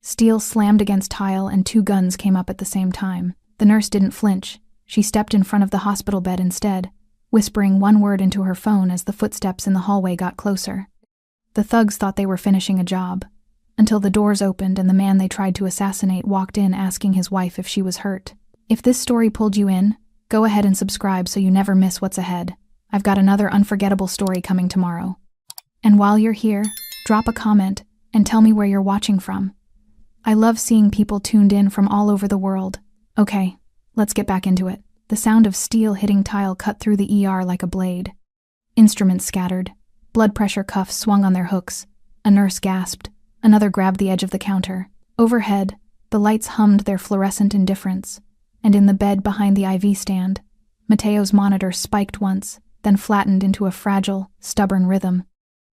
Steel slammed against tile and 2 guns came up at the same time. The nurse didn't flinch. She stepped in front of the hospital bed instead, whispering one word into her phone as the footsteps in the hallway got closer. The thugs thought they were finishing a job, until the doors opened and the man they tried to assassinate walked in asking his wife if she was hurt. If this story pulled you in, go ahead and subscribe so you never miss what's ahead. I've got another unforgettable story coming tomorrow. And while you're here, drop a comment and tell me where you're watching from. I love seeing people tuned in from all over the world. Okay, let's get back into it. The sound of steel hitting tile cut through the ER like a blade. Instruments scattered. Blood pressure cuffs swung on their hooks. A nurse gasped. Another grabbed the edge of the counter. Overhead, the lights hummed their fluorescent indifference. And in the bed behind the IV stand, Mateo's monitor spiked once, then flattened into a fragile, stubborn rhythm.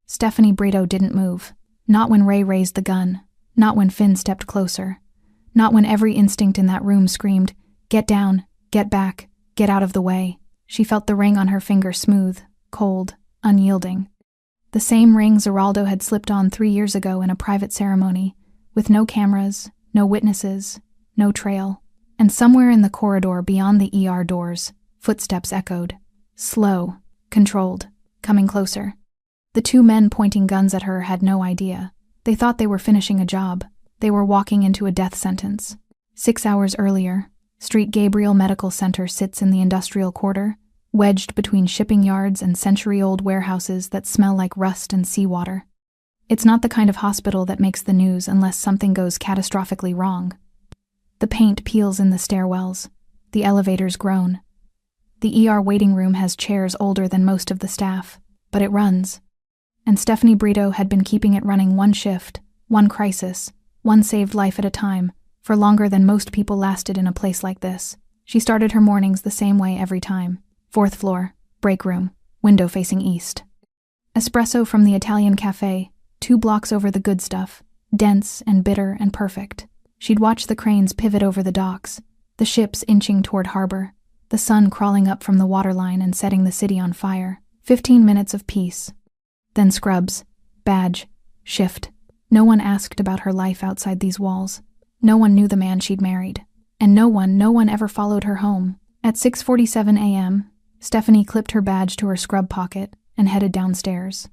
Stephanie Brito didn't move. Not when Ray raised the gun. Not when Finn stepped closer. Not when every instinct in that room screamed, "Get down, get back, get out of the way." She felt the ring on her finger smooth, cold, unyielding. The same ring Zeraldo had slipped on 3 years ago in a private ceremony, with no cameras, no witnesses, no trail. And somewhere in the corridor beyond the ER doors, footsteps echoed. Slow, controlled, coming closer. The 2 men pointing guns at her had no idea. They thought they were finishing a job. They were walking into a death sentence. 6 hours earlier, Street Gabriel Medical Center sits in the industrial quarter, wedged between shipping yards and century-old warehouses that smell like rust and seawater. It's not the kind of hospital that makes the news unless something goes catastrophically wrong. The paint peels in the stairwells. The elevators groan. The ER waiting room has chairs older than most of the staff, but it runs. And Stephanie Brito had been keeping it running one shift, one crisis, one saved life at a time, for longer than most people lasted in a place like this. She started her mornings the same way every time. 4th floor, break room, window facing east. Espresso from the Italian cafe, 2 blocks over the good stuff, dense and bitter and perfect. She'd watch the cranes pivot over the docks, the ships inching toward harbor, the sun crawling up from the waterline and setting the city on fire. 15 minutes of peace. Then scrubs, badge, shift. No one asked about her life outside these walls. No one knew the man she'd married. And no one ever followed her home. At 6:47 a.m., Stephanie clipped her badge to her scrub pocket and headed downstairs.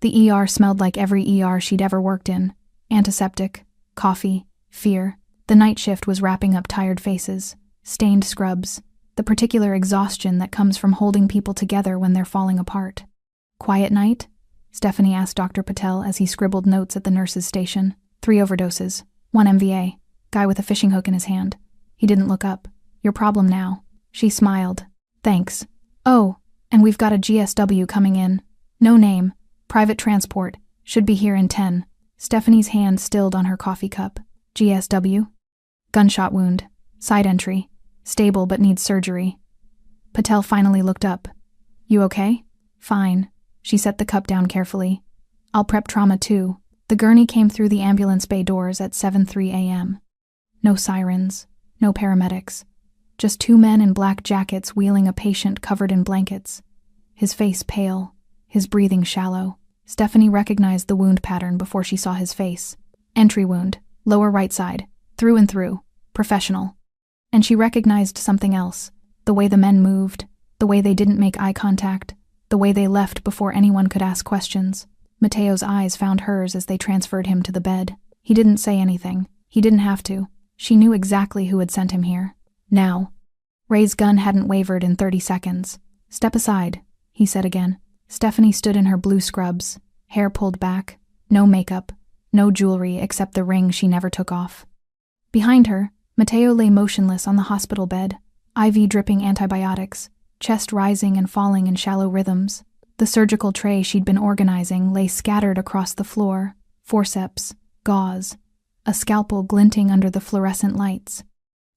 The ER smelled like every ER she'd ever worked in. Antiseptic, coffee, fear. The night shift was wrapping up tired faces, stained scrubs, the particular exhaustion that comes from holding people together when they're falling apart. Quiet night? Stephanie asked Dr. Patel as he scribbled notes at the nurse's station. 3 overdoses, 1 MVA, guy with a fishing hook in his hand. He didn't look up. Your problem now. She smiled. Thanks. Oh, and we've got a GSW coming in. No name. Private transport. Should be here in 10. Stephanie's hand stilled on her coffee cup. GSW? Gunshot wound. Side entry. Stable but needs surgery. Patel finally looked up. You okay? Fine. She set the cup down carefully. I'll prep trauma too. The gurney came through the ambulance bay doors at 7:03 a.m. No sirens. No paramedics. Just 2 men in black jackets wheeling a patient covered in blankets. His face pale. His breathing shallow. Stephanie recognized the wound pattern before she saw his face. Entry wound. Lower right side. Through and through. Professional. And she recognized something else. The way the men moved. The way they didn't make eye contact. The way they left before anyone could ask questions. Mateo's eyes found hers as they transferred him to the bed. He didn't say anything. He didn't have to. She knew exactly who had sent him here. Now. Ray's gun hadn't wavered in 30 seconds. Step aside, he said again. Stephanie stood in her blue scrubs, hair pulled back, no makeup, no jewelry except the ring she never took off. Behind her, Mateo lay motionless on the hospital bed, IV dripping antibiotics, chest rising and falling in shallow rhythms. The surgical tray she'd been organizing lay scattered across the floor, forceps, gauze, a scalpel glinting under the fluorescent lights.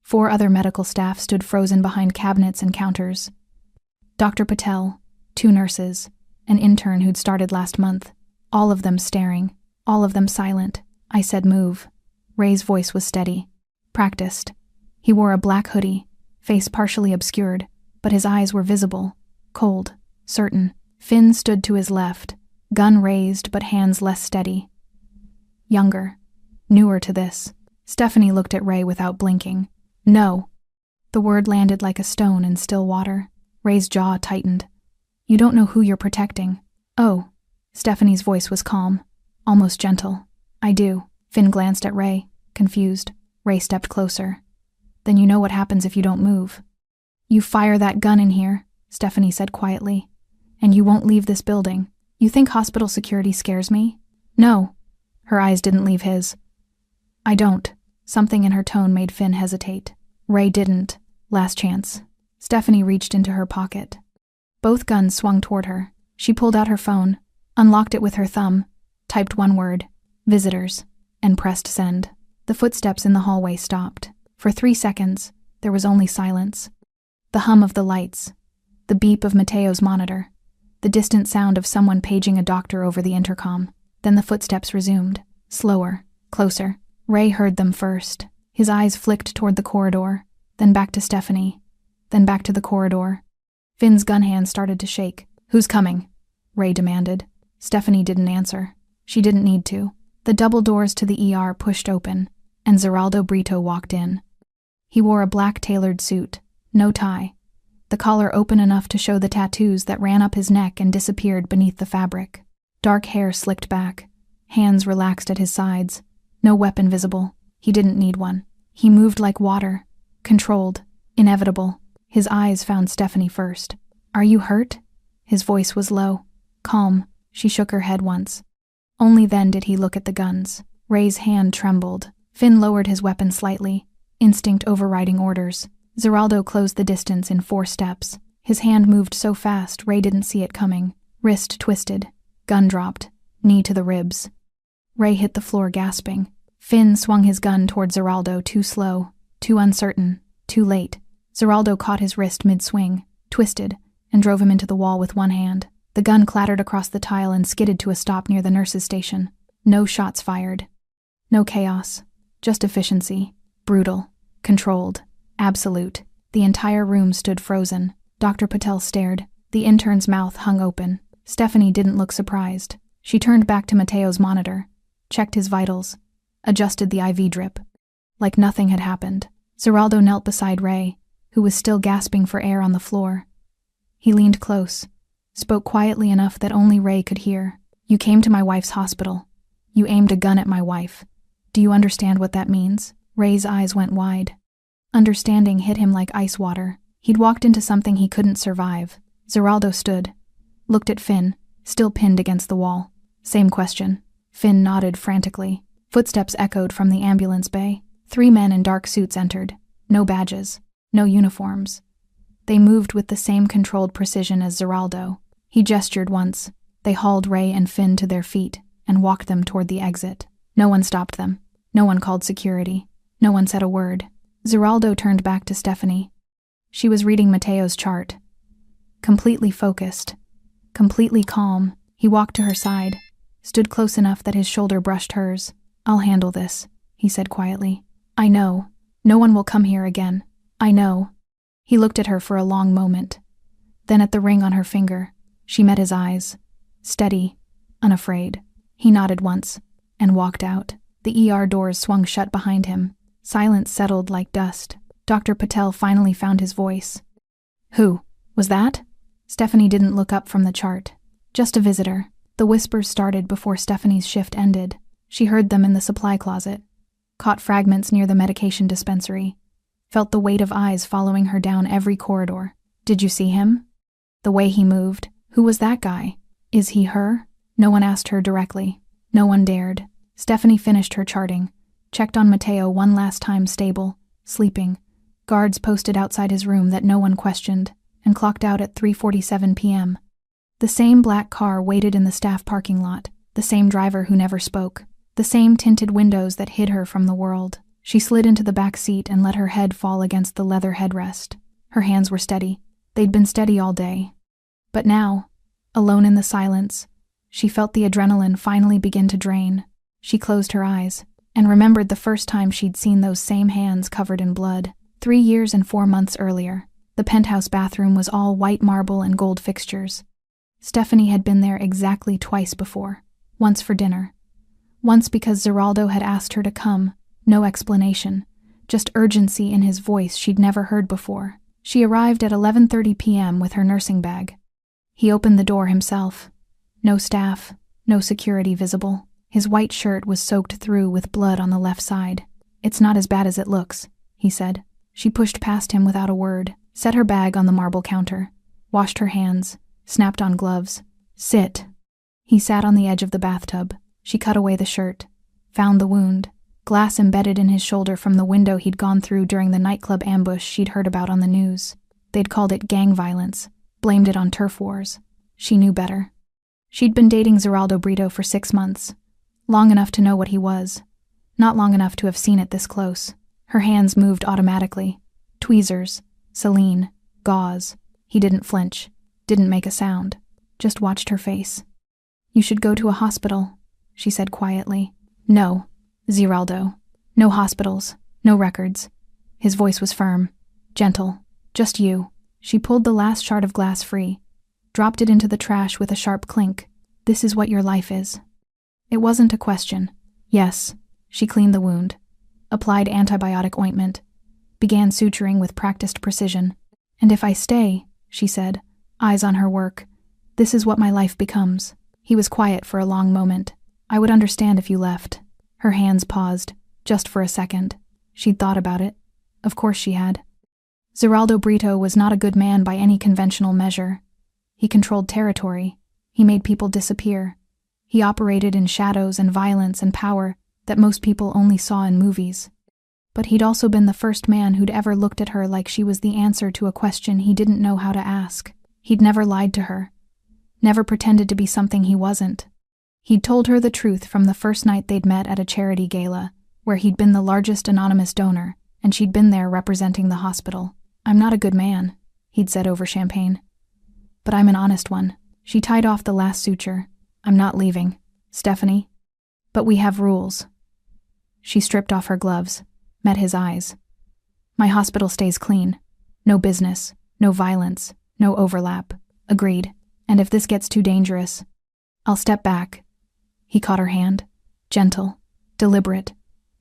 4 other medical staff stood frozen behind cabinets and counters. Dr. Patel, 2 nurses, an intern who'd started last month, all of them staring, all of them silent. I said move. Ray's voice was steady, practiced. He wore a black hoodie, face partially obscured, but his eyes were visible, cold, certain. Finn stood to his left, gun raised but hands less steady. Younger. Newer to this. Stephanie looked at Ray without blinking. No. The word landed like a stone in still water. Ray's jaw tightened. You don't know who you're protecting. Oh. Stephanie's voice was calm, almost gentle. I do. Finn glanced at Ray, confused. Ray stepped closer. Then you know what happens if you don't move. You fire that gun in here, Stephanie said quietly. And you won't leave this building. You think hospital security scares me? No. Her eyes didn't leave his. I don't. Something in her tone made Finn hesitate. Ray didn't. Last chance. Stephanie reached into her pocket. Both guns swung toward her. She pulled out her phone, unlocked it with her thumb, typed one word, visitors, and pressed send. The footsteps in the hallway stopped. For 3 seconds, there was only silence. The hum of the lights, the beep of Mateo's monitor, the distant sound of someone paging a doctor over the intercom. Then the footsteps resumed, slower, closer. Ray heard them first. His eyes flicked toward the corridor, then back to Stephanie, then back to the corridor. Finn's gun hand started to shake. Who's coming? Ray demanded. Stephanie didn't answer. She didn't need to. The double doors to the ER pushed open, and Zeraldo Brito walked in. He wore a black tailored suit, no tie, the collar open enough to show the tattoos that ran up his neck and disappeared beneath the fabric. Dark hair slicked back, hands relaxed at his sides, no weapon visible. He didn't need one. He moved like water, controlled, inevitable. His eyes found Stephanie first. Are you hurt? His voice was low, calm. She shook her head once. Only then did he look at the guns. Ray's hand trembled. Finn lowered his weapon slightly, instinct overriding orders. Zeraldo closed the distance in 4 steps. His hand moved so fast Ray didn't see it coming. Wrist twisted. Gun dropped. Knee to the ribs. Ray hit the floor gasping. Finn swung his gun toward Zeraldo, too slow, too uncertain, too late. Zeraldo caught his wrist mid-swing, twisted, and drove him into the wall with one hand. The gun clattered across the tile and skidded to a stop near the nurse's station. No shots fired. No chaos. Just efficiency. Brutal. Controlled. Absolute. The entire room stood frozen. Dr. Patel stared. The intern's mouth hung open. Stephanie didn't look surprised. She turned back to Mateo's monitor, checked his vitals, adjusted the IV drip. Like nothing had happened. Zeraldo knelt beside Ray, who was still gasping for air on the floor. He leaned close, spoke quietly enough that only Ray could hear. You came to my wife's hospital. You aimed a gun at my wife. Do you understand what that means? Ray's eyes went wide. Understanding hit him like ice water. He'd walked into something he couldn't survive. Zeraldo stood, looked at Finn, still pinned against the wall. Same question. Finn nodded frantically. Footsteps echoed from the ambulance bay. 3 men in dark suits entered. No badges. No uniforms. They moved with the same controlled precision as Zeraldo. He gestured once. They hauled Ray and Finn to their feet and walked them toward the exit. No one stopped them. No one called security. No one said a word. Zeraldo turned back to Stephanie. She was reading Mateo's chart. Completely focused. Completely calm. He walked to her side, stood close enough that his shoulder brushed hers. I'll handle this, he said quietly. I know. No one will come here again. I know. He looked at her for a long moment. Then at the ring on her finger. She met his eyes. Steady, unafraid. He nodded once and walked out. The ER doors swung shut behind him. Silence settled like dust. Dr. Patel finally found his voice. Who? Was that? Stephanie didn't look up from the chart. Just a visitor. The whispers started before Stephanie's shift ended. She heard them in the supply closet. Caught fragments near the medication dispensary. Felt the weight of eyes following her down every corridor. Did you see him? The way he moved. Who was that guy? Is he her? No one asked her directly. No one dared. Stephanie finished her charting. Checked on Mateo one last time, stable, sleeping. Guards posted outside his room that no one questioned, and clocked out at 3:47 p.m. The same black car waited in the staff parking lot, the same driver who never spoke, the same tinted windows that hid her from the world. She slid into the back seat and let her head fall against the leather headrest. Her hands were steady. They'd been steady all day. But now, alone in the silence, she felt the adrenaline finally begin to drain. She closed her eyes and remembered the first time she'd seen those same hands covered in blood. 3 years and 4 months earlier. The penthouse bathroom was all white marble and gold fixtures. Stephanie had been there exactly twice before. Once for dinner. Once because Zeraldo had asked her to come, no explanation, just urgency in his voice she'd never heard before. She arrived at 11:30 p.m. with her nursing bag. He opened the door himself. No staff, no security visible. His white shirt was soaked through with blood on the left side. "It's not as bad as it looks," he said. She pushed past him without a word, set her bag on the marble counter, washed her hands, snapped on gloves. "Sit." He sat on the edge of the bathtub. She cut away the shirt, found the wound, glass embedded in his shoulder from the window he'd gone through during the nightclub ambush she'd heard about on the news. They'd called it gang violence, blamed it on turf wars. She knew better. She'd been dating Zeraldo Brito for 6 months, long enough to know what he was, not long enough to have seen it this close. Her hands moved automatically. Tweezers, saline, gauze. He didn't flinch, didn't make a sound, just watched her face. "You should go to a hospital," she said quietly. "No, Zeraldo. No hospitals, no records." His voice was firm, gentle. "Just you." She pulled the last shard of glass free, dropped it into the trash with a sharp clink. "This is what your life is." It wasn't a question. Yes. She cleaned the wound, applied antibiotic ointment, began suturing with practiced precision. "And if I stay," she said, eyes on her work, "this is what my life becomes." He was quiet for a long moment. "I would understand if you left." Her hands paused, just for a second. She'd thought about it. Of course she had. Zeraldo Brito was not a good man by any conventional measure. He controlled territory. He made people disappear. He operated in shadows and violence and power that most people only saw in movies. But he'd also been the first man who'd ever looked at her like she was the answer to a question he didn't know how to ask. He'd never lied to her, never pretended to be something he wasn't. He'd told her the truth from the first night they'd met at a charity gala, where he'd been the largest anonymous donor, and she'd been there representing the hospital. "I'm not a good man," he'd said over champagne. "But I'm an honest one." She tied off the last suture. "I'm not leaving, Stephanie. But we have rules." She stripped off her gloves, met his eyes. "My hospital stays clean. No business, no violence, no overlap." "Agreed. And if this gets too dangerous, I'll step back." He caught her hand. Gentle, deliberate.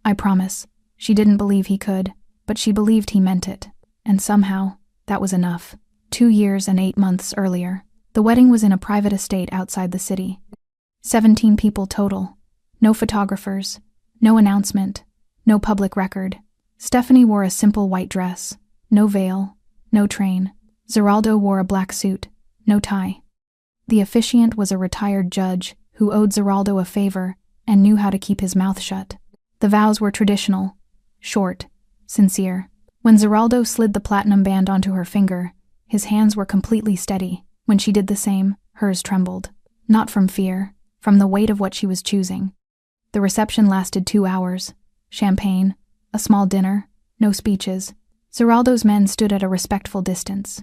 "I promise." She didn't believe he could, but she believed he meant it. And somehow, that was enough. 2 years and 8 months earlier, the wedding was in a private estate outside the city. 17 people total. No photographers, no announcement, no public record. Stephanie wore a simple white dress, no veil, no train. Zeraldo wore a black suit, no tie. The officiant was a retired judge who owed Zeraldo a favor and knew how to keep his mouth shut. The vows were traditional, short, sincere. When Zeraldo slid the platinum band onto her finger, his hands were completely steady. When she did the same, hers trembled. Not from fear, from the weight of what she was choosing. The reception lasted 2 hours. Champagne, a small dinner, no speeches. Zeraldo's men stood at a respectful distance.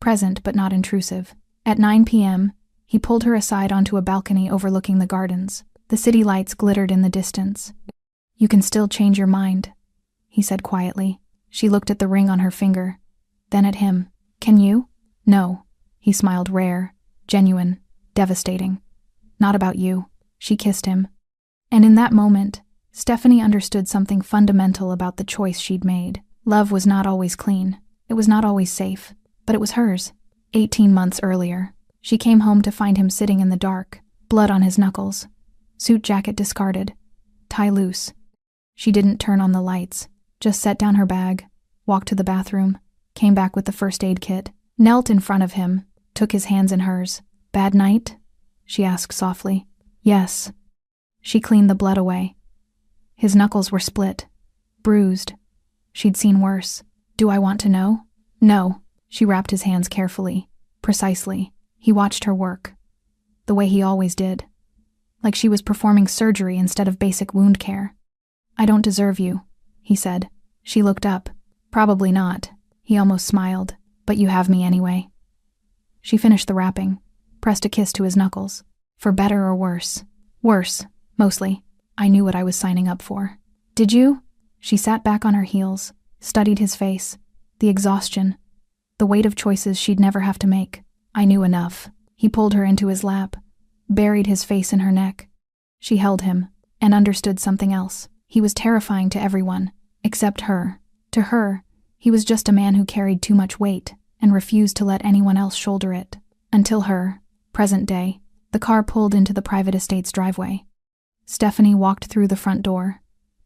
Present but not intrusive. At 9 p.m., he pulled her aside onto a balcony overlooking the gardens. The city lights glittered in the distance. "You can still change your mind," he said quietly. She looked at the ring on her finger, then at him. "Can you?" "No." He smiled, rare, genuine, devastating. "Not about you." She kissed him. And in that moment, Stephanie understood something fundamental about the choice she'd made. Love was not always clean. It was not always safe. But it was hers. 18 months earlier, she came home to find him sitting in the dark, blood on his knuckles, suit jacket discarded, tie loose. She didn't turn on the lights, just set down her bag, walked to the bathroom, came back with the first aid kit, knelt in front of him, took his hands in hers. "Bad night?" she asked softly. "Yes." She cleaned the blood away. His knuckles were split, bruised. She'd seen worse. "Do I want to know?" "No." She wrapped his hands carefully, precisely. He watched her work, the way he always did, like she was performing surgery instead of basic wound care. "I don't deserve you," he said. She looked up. "Probably not." He almost smiled. "But you have me anyway." She finished the wrapping, pressed a kiss to his knuckles. "For better or worse?" "Worse, mostly. I knew what I was signing up for." "Did you?" She sat back on her heels, studied his face, the exhaustion, the weight of choices she'd never have to make. "I knew enough." He pulled her into his lap, buried his face in her neck. She held him, and understood something else. He was terrifying to everyone, except her. To her, he was just a man who carried too much weight and refused to let anyone else shoulder it. Until her, present day, the car pulled into the private estate's driveway. Stephanie walked through the front door,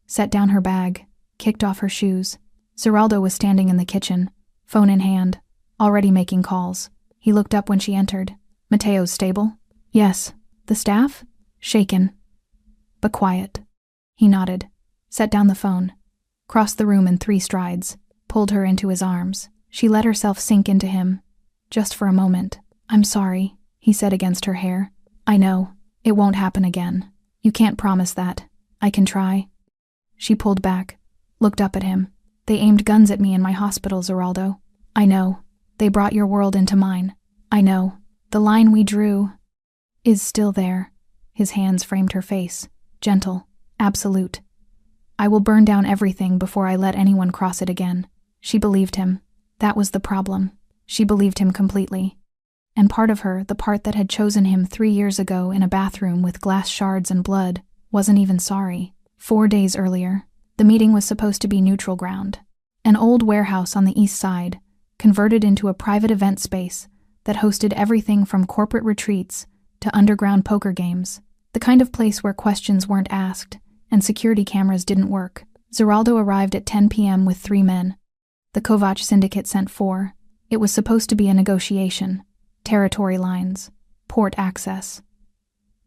set down her bag, kicked off her shoes. Zeraldo was standing in the kitchen, phone in hand, already making calls. He looked up when she entered. Matteo's stable? Yes. The staff? Shaken, but quiet. He nodded, set down the phone, crossed the room in 3 strides, pulled her into his arms. She let herself sink into him, just for a moment. I'm sorry, he said against her hair. I know. It won't happen again. You can't promise that. I can try. She pulled back, looked up at him. They aimed guns at me in my hospital, Zeraldo. I know. They brought your world into mine. I know. The line we drew is still there. His hands framed her face, gentle, absolute. I will burn down everything before I let anyone cross it again. She believed him. That was the problem. She believed him completely. And part of her, the part that had chosen him 3 years ago in a bathroom with glass shards and blood, wasn't even sorry. 4 days earlier, the meeting was supposed to be neutral ground. An old warehouse on the east side, converted into a private event space that hosted everything from corporate retreats to underground poker games, the kind of place where questions weren't asked and security cameras didn't work. Zeraldo arrived at 10 p.m. with 3 men. The Kovac syndicate sent 4. It was supposed to be a negotiation. Territory lines, port access.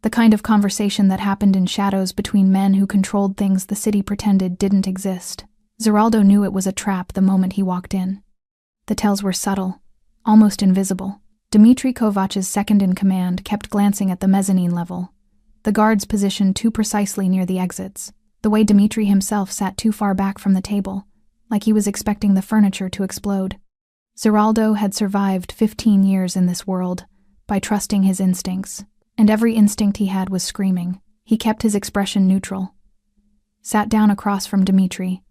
The kind of conversation that happened in shadows between men who controlled things the city pretended didn't exist. Zeraldo knew it was a trap the moment he walked in. The tells were subtle, almost invisible. Dmitry Kovac's second-in-command kept glancing at the mezzanine level, the guards positioned too precisely near the exits, the way Dmitry himself sat too far back from the table, like he was expecting the furniture to explode. Zeraldo had survived 15 years in this world by trusting his instincts, and every instinct he had was screaming. He kept his expression neutral. Sat down across from Dmitry,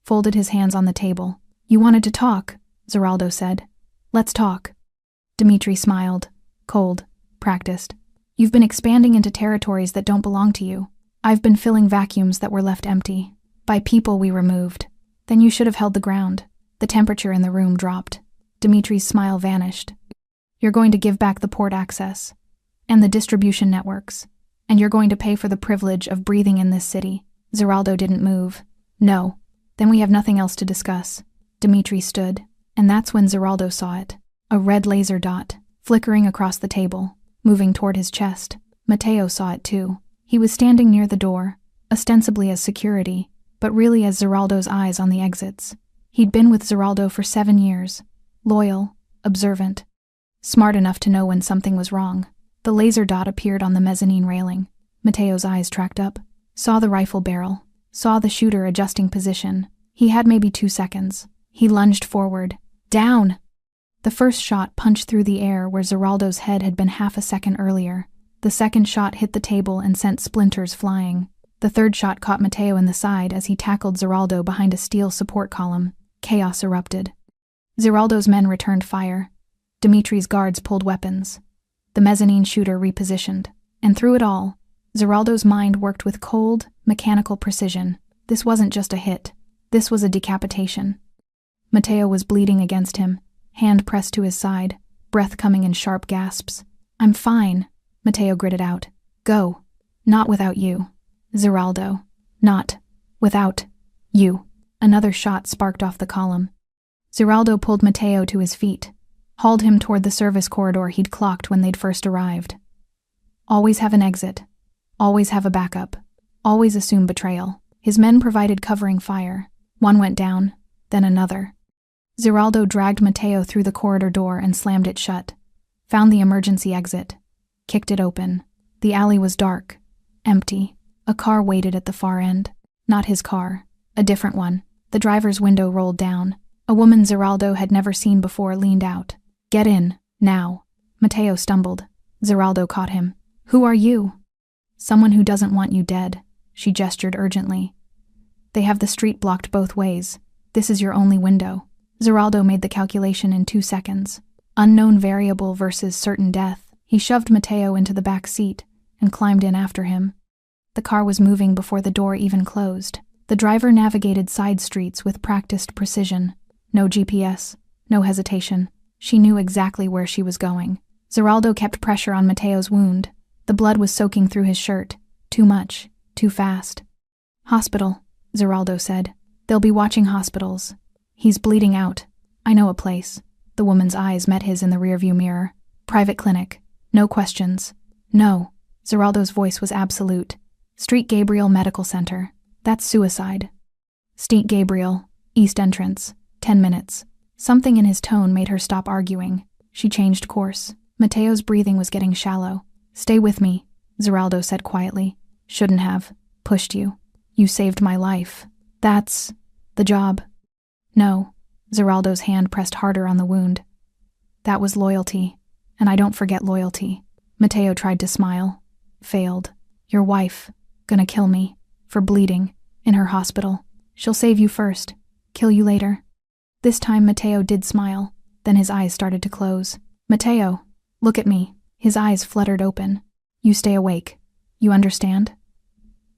folded his hands on the table. You wanted to talk, Zeraldo said. Let's talk. Dmitry smiled, cold, practiced. You've been expanding into territories that don't belong to you. I've been filling vacuums that were left empty, by people we removed. Then you should have held the ground. The temperature in the room dropped. Dmitry's smile vanished. You're going to give back the port access, and the distribution networks, and you're going to pay for the privilege of breathing in this city. Zeraldo didn't move. No. Then we have nothing else to discuss. Dmitry stood, and that's when Zeraldo saw it. A red laser dot, flickering across the table, moving toward his chest. Matteo saw it too. He was standing near the door, ostensibly as security, but really as Zeraldo's eyes on the exits. He'd been with Zeraldo for 7 years. Loyal, observant, smart enough to know when something was wrong. The laser dot appeared on the mezzanine railing. Matteo's eyes tracked up, saw the rifle barrel, saw the shooter adjusting position. He had maybe 2 seconds. He lunged forward. Down! The first shot punched through the air where Zeraldo's head had been half a second earlier. The second shot hit the table and sent splinters flying. The third shot caught Matteo in the side as he tackled Zeraldo behind a steel support column. Chaos erupted. Zeraldo's men returned fire. Dmitry's guards pulled weapons. The mezzanine shooter repositioned. And through it all, Zeraldo's mind worked with cold, mechanical precision. This wasn't just a hit. This was a decapitation. Matteo was bleeding against him, hand pressed to his side, breath coming in sharp gasps. I'm fine, Matteo gritted out. Go. Not without you. Zeraldo. Not without you. Another shot sparked off the column. Zeraldo pulled Matteo to his feet, hauled him toward the service corridor he'd clocked when they'd first arrived. Always have an exit. Always have a backup. Always assume betrayal. His men provided covering fire. One went down, then another. Zeraldo dragged Matteo through the corridor door and slammed it shut. Found the emergency exit. Kicked it open. The alley was dark, empty. A car waited at the far end. Not his car. A different one. The driver's window rolled down. A woman Zeraldo had never seen before leaned out. Get in, now. Matteo stumbled. Zeraldo caught him. Who are you? Someone who doesn't want you dead. She gestured urgently. They have the street blocked both ways. This is your only window. Zeraldo made the calculation in 2 seconds. Unknown variable versus certain death. He shoved Matteo into the back seat and climbed in after him. The car was moving before the door even closed. The driver navigated side streets with practiced precision. No GPS, no hesitation. She knew exactly where she was going. Zeraldo kept pressure on Mateo's wound. The blood was soaking through his shirt. Too much, too fast. Hospital, Zeraldo said. They'll be watching hospitals. He's bleeding out. I know a place. The woman's eyes met his in the rearview mirror. Private clinic. No questions. No. Zeraldo's voice was absolute. Street Gabriel Medical Center. That's suicide. Street Gabriel, East Entrance. 10 minutes. Something in his tone made her stop arguing. She changed course. Mateo's breathing was getting shallow. Stay with me, Zeraldo said quietly. Shouldn't have. Pushed you. You saved my life. That's the job. No. Zeraldo's hand pressed harder on the wound. That was loyalty, and I don't forget loyalty. Mateo tried to smile. Failed. Your wife. Gonna kill me. For bleeding. In her hospital. She'll save you first. Kill you later. This time Mateo did smile. Then his eyes started to close. Mateo, look at me. His eyes fluttered open. You stay awake. You understand?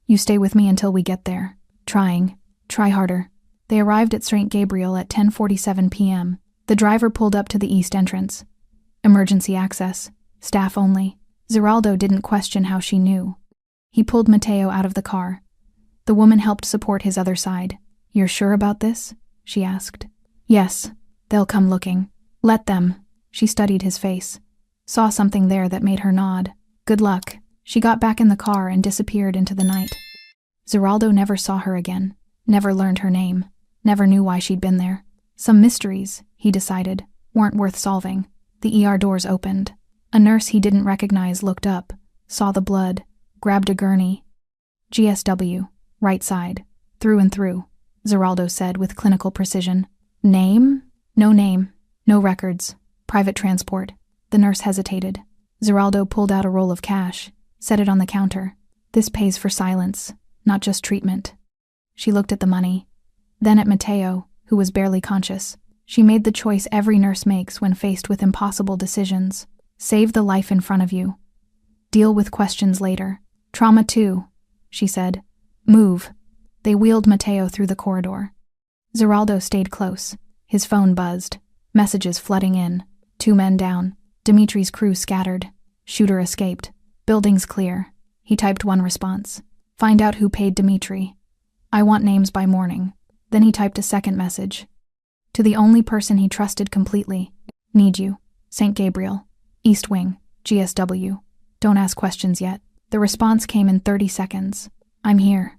You stay with me until we get there. Trying. Try harder. They arrived at St. Gabriel at 10:47 p.m. The driver pulled up to the east entrance. Emergency access. Staff only. Zeraldo didn't question how she knew. He pulled Mateo out of the car. The woman helped support his other side. You're sure about this? She asked. Yes. They'll come looking. Let them. She studied his face. Saw something there that made her nod. Good luck. She got back in the car and disappeared into the night. Zeraldo never saw her again. Never learned her name. Never knew why she'd been there. Some mysteries, he decided, weren't worth solving. The ER doors opened. A nurse he didn't recognize looked up, saw the blood, grabbed a gurney. GSW, right side, through and through, Zeraldo said with clinical precision. Name? No name. No records. Private transport. The nurse hesitated. Zeraldo pulled out a roll of cash, set it on the counter. This pays for silence, not just treatment. She looked at the money, then at Mateo, who was barely conscious. She made the choice every nurse makes when faced with impossible decisions. Save the life in front of you. Deal with questions later. Trauma too, she said. Move. They wheeled Mateo through the corridor. Zeraldo stayed close. His phone buzzed. Messages flooding in. 2 men down. Dimitri's crew scattered. Shooter escaped. Buildings clear. He typed one response. Find out who paid Dimitri. I want names by morning. Then he typed a second message. To the only person he trusted completely. Need you. St. Gabriel. East Wing. GSW. Don't ask questions yet. The response came in 30 seconds. I'm here.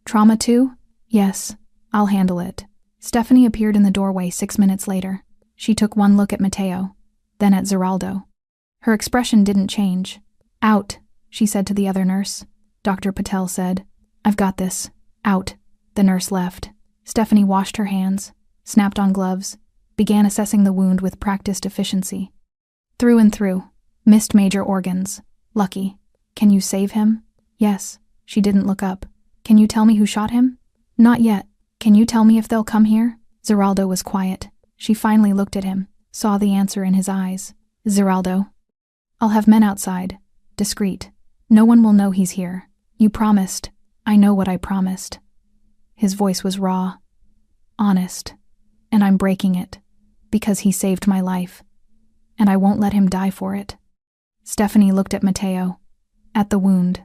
Trauma too? Yes. I'll handle it. Stephanie appeared in the doorway 6 minutes later. She took one look at Mateo, then at Zeraldo. Her expression didn't change. Out, she said to the other nurse. Dr. Patel said, I've got this. Out. The nurse left. Stephanie washed her hands, snapped on gloves, began assessing the wound with practiced efficiency. Through and through. Missed major organs. Lucky. Can you save him? Yes. She didn't look up. Can you tell me who shot him? Not yet. Can you tell me if they'll come here? Zeraldo was quiet. She finally looked at him, saw the answer in his eyes. Zeraldo. I'll have men outside. Discreet. No one will know he's here. You promised. I know what I promised. His voice was raw. Honest. And I'm breaking it. Because he saved my life. And I won't let him die for it. Stephanie looked at Mateo. At the wound.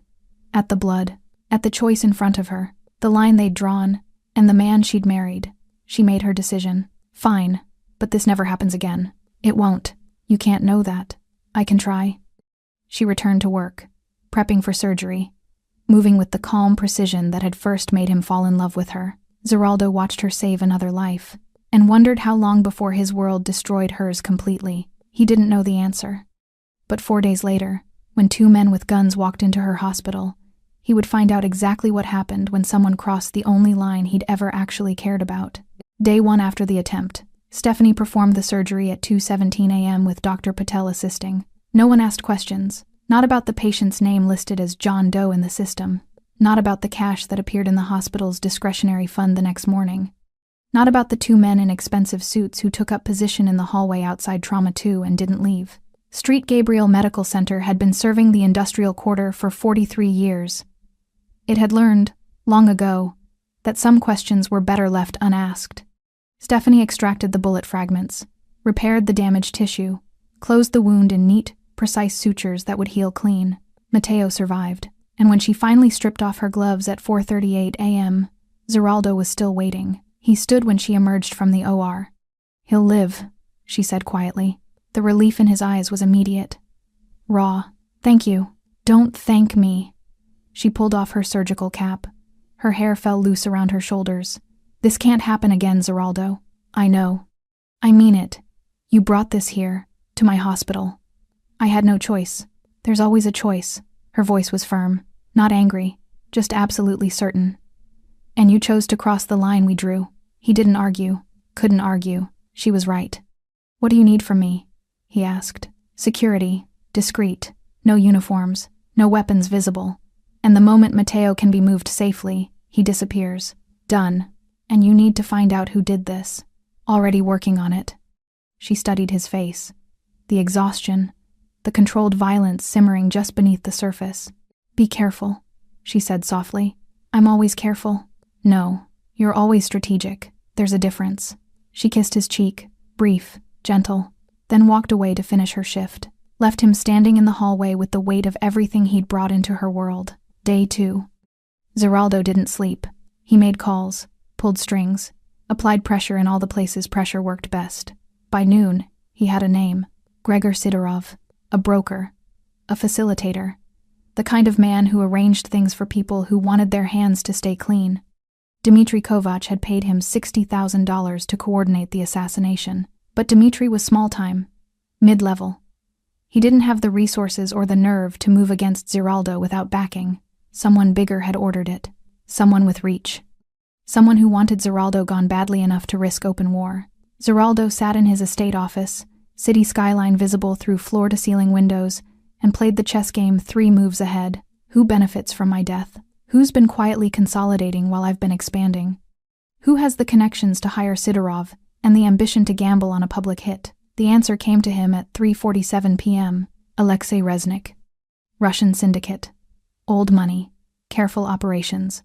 At the blood. At the choice in front of her. The line they'd drawn. And the man she'd married. She made her decision. Fine. But this never happens again. It won't. You can't know that. I can try. She returned to work. Prepping for surgery. Moving with the calm precision that had first made him fall in love with her. Zeraldo watched her save another life. And wondered how long before his world destroyed hers completely. He didn't know the answer. But 4 days later, when 2 men with guns walked into her hospital, he would find out exactly what happened when someone crossed the only line he'd ever actually cared about. Day 1 after the attempt, Stephanie performed the surgery at 2:17 a.m. with Dr. Patel assisting. No one asked questions. Not about the patient's name listed as John Doe in the system. Not about the cash that appeared in the hospital's discretionary fund the next morning. Not about the 2 men in expensive suits who took up position in the hallway outside Trauma 2 and didn't leave. Street Gabriel Medical Center had been serving the industrial quarter for 43 years. It had learned, long ago, that some questions were better left unasked. Stephanie extracted the bullet fragments, repaired the damaged tissue, closed the wound in neat, precise sutures that would heal clean. Matteo survived, and when she finally stripped off her gloves at 4:38 a.m., Zeraldo was still waiting. He stood when she emerged from the OR. "He'll live," she said quietly. The relief in his eyes was immediate. Raw. "Thank you." "Don't thank me." She pulled off her surgical cap. Her hair fell loose around her shoulders. "This can't happen again, Zeraldo." "I know. I mean it. You brought this here, to my hospital. I had no choice. There's always a choice." Her voice was firm, not angry, just absolutely certain. "And you chose to cross the line we drew." He didn't argue, couldn't argue. She was right. "What do you need from me?" he asked. "Security, discreet, no uniforms, no weapons visible. And the moment Matteo can be moved safely, he disappears. Done. And you need to find out who did this. Already working on it." She studied his face. The exhaustion, the controlled violence simmering just beneath the surface. "Be careful," she said softly. "I'm always careful." "No, you're always strategic. There's a difference." She kissed his cheek, brief, gentle, then walked away to finish her shift, left him standing in the hallway with the weight of everything he'd brought into her world. Day 2. Zeraldo didn't sleep. He made calls, pulled strings, applied pressure in all the places pressure worked best. By noon, he had a name: Gregor Sidorov, a broker, a facilitator, the kind of man who arranged things for people who wanted their hands to stay clean. Dmitry Kovac had paid him $60,000 to coordinate the assassination, but Dmitry was small-time, mid-level. He didn't have the resources or the nerve to move against Zeraldo without backing. Someone bigger had ordered it. Someone with reach. Someone who wanted Zeraldo gone badly enough to risk open war. Zeraldo sat in his estate office, city skyline visible through floor-to-ceiling windows, and played the chess game 3 moves ahead. Who benefits from my death? Who's been quietly consolidating while I've been expanding? Who has the connections to hire Sidorov and the ambition to gamble on a public hit? The answer came to him at 3:47 p.m. Alexei Reznik. Russian syndicate. Old money. Careful operations.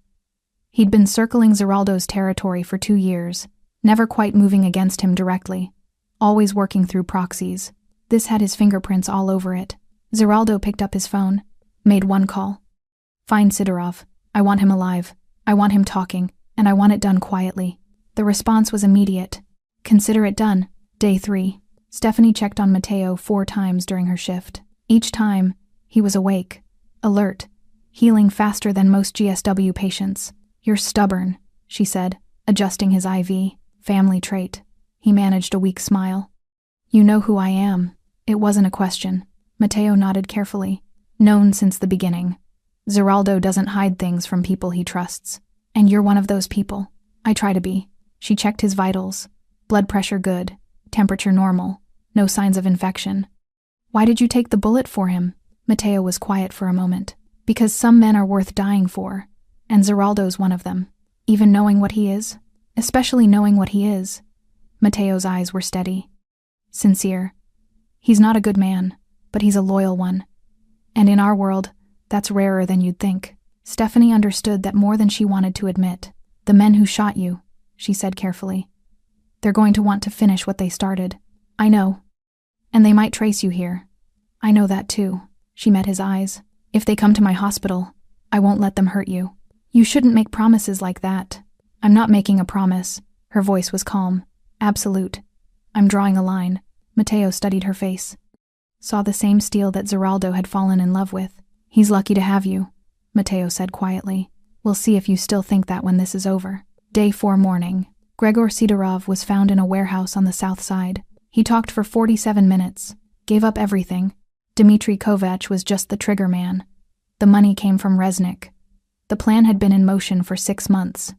He'd been circling Zeraldo's territory for 2 years, never quite moving against him directly, always working through proxies. This had his fingerprints all over it. Zeraldo picked up his phone, made one call. "Find Sidorov. I want him alive. I want him talking, and I want it done quietly." The response was immediate. "Consider it done." Day 3. Stephanie checked on Matteo 4 times during her shift. Each time, he was awake, alert, healing faster than most GSW patients. "You're stubborn," she said, adjusting his IV. Family trait. He managed a weak smile. "You know who I am." It wasn't a question. Matteo nodded carefully. "Known since the beginning. Zeraldo doesn't hide things from people he trusts. And you're one of those people." "I try to be." She checked his vitals. Blood pressure good. Temperature normal. No signs of infection. "Why did you take the bullet for him?" Matteo was quiet for a moment. "Because some men are worth dying for, and Zeraldo's one of them. Even knowing what he is. Especially knowing what he is." Matteo's eyes were steady. Sincere. "He's not a good man, but he's a loyal one. And in our world, that's rarer than you'd think." Stephanie understood that more than she wanted to admit. "The men who shot you," she said carefully. "They're going to want to finish what they started." "I know. And they might trace you here." "I know that too." She met his eyes. "If they come to my hospital, I won't let them hurt you." "You shouldn't make promises like that." "I'm not making a promise." Her voice was calm. "Absolute. I'm drawing a line." Matteo studied her face. Saw the same steel that Zeraldo had fallen in love with. "He's lucky to have you," Matteo said quietly. "We'll see if you still think that when this is over." Day 4 morning. Gregor Sidorov was found in a warehouse on the south side. He talked for 47 minutes, gave up everything. Dmitry Kovac was just the trigger man. The money came from Reznik. The plan had been in motion for 6 months.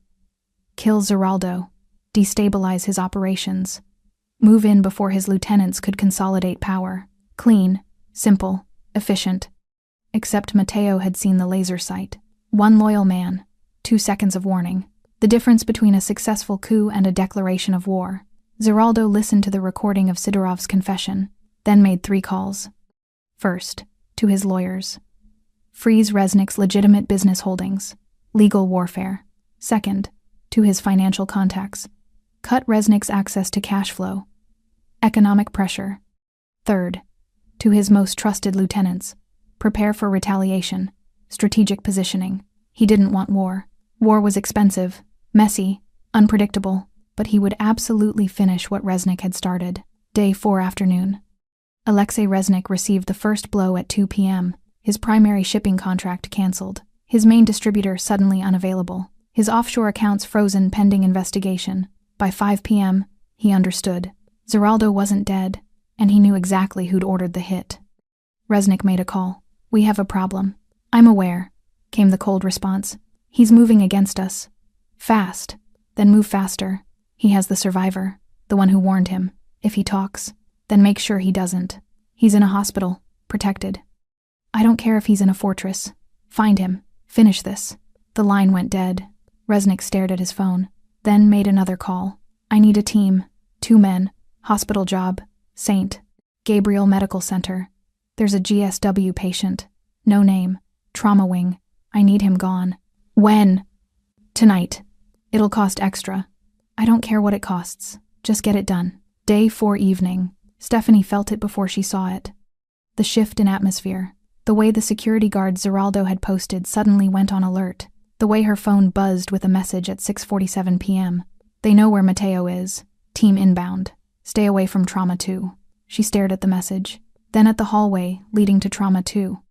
Kill Zeraldo, destabilize his operations, move in before his lieutenants could consolidate power. Clean, simple, efficient. Except Matteo had seen the laser sight. 1 loyal man, 2 seconds of warning. The difference between a successful coup and a declaration of war. Zeraldo listened to the recording of Sidorov's confession, then made 3 calls. First, to his lawyers. Freeze Reznik's legitimate business holdings. legal warfare. Second, to his financial contacts. Cut Resnick's access to cash flow. Economic pressure. Third, to his most trusted lieutenants. Prepare for retaliation. Strategic positioning. He didn't want war. War was expensive, messy, unpredictable, but he would absolutely finish what Resnick had started. Day 4 afternoon. Alexei Resnick received the first blow at 2 p.m., his primary shipping contract canceled, his main distributor suddenly unavailable, his offshore accounts frozen pending investigation. By 5 p.m., he understood. Zeraldo wasn't dead, and he knew exactly who'd ordered the hit. Resnick made a call. "We have a problem." "I'm aware," came the cold response. "He's moving against us. Fast. Then move faster. He has the survivor, the one who warned him. If he talks, then make sure he doesn't. He's in a hospital, protected. I don't care if he's in a fortress. Find him. Finish this." The line went dead. Resnick stared at his phone, then made another call. "I need a team. 2 men. Hospital job. St. Gabriel Medical Center. There's a GSW patient. No name. Trauma wing. I need him gone." "When?" "Tonight. It'll cost extra. I don't care what it costs. Just get it done." Day 4 evening. Stephanie felt it before she saw it. The shift in atmosphere. The way the security guard Zeraldo had posted suddenly went on alert. The way her phone buzzed with a message at 6:47 p.m. "They know where Mateo is. Team inbound. Stay away from Trauma 2. She stared at the message, then at the hallway leading to Trauma 2.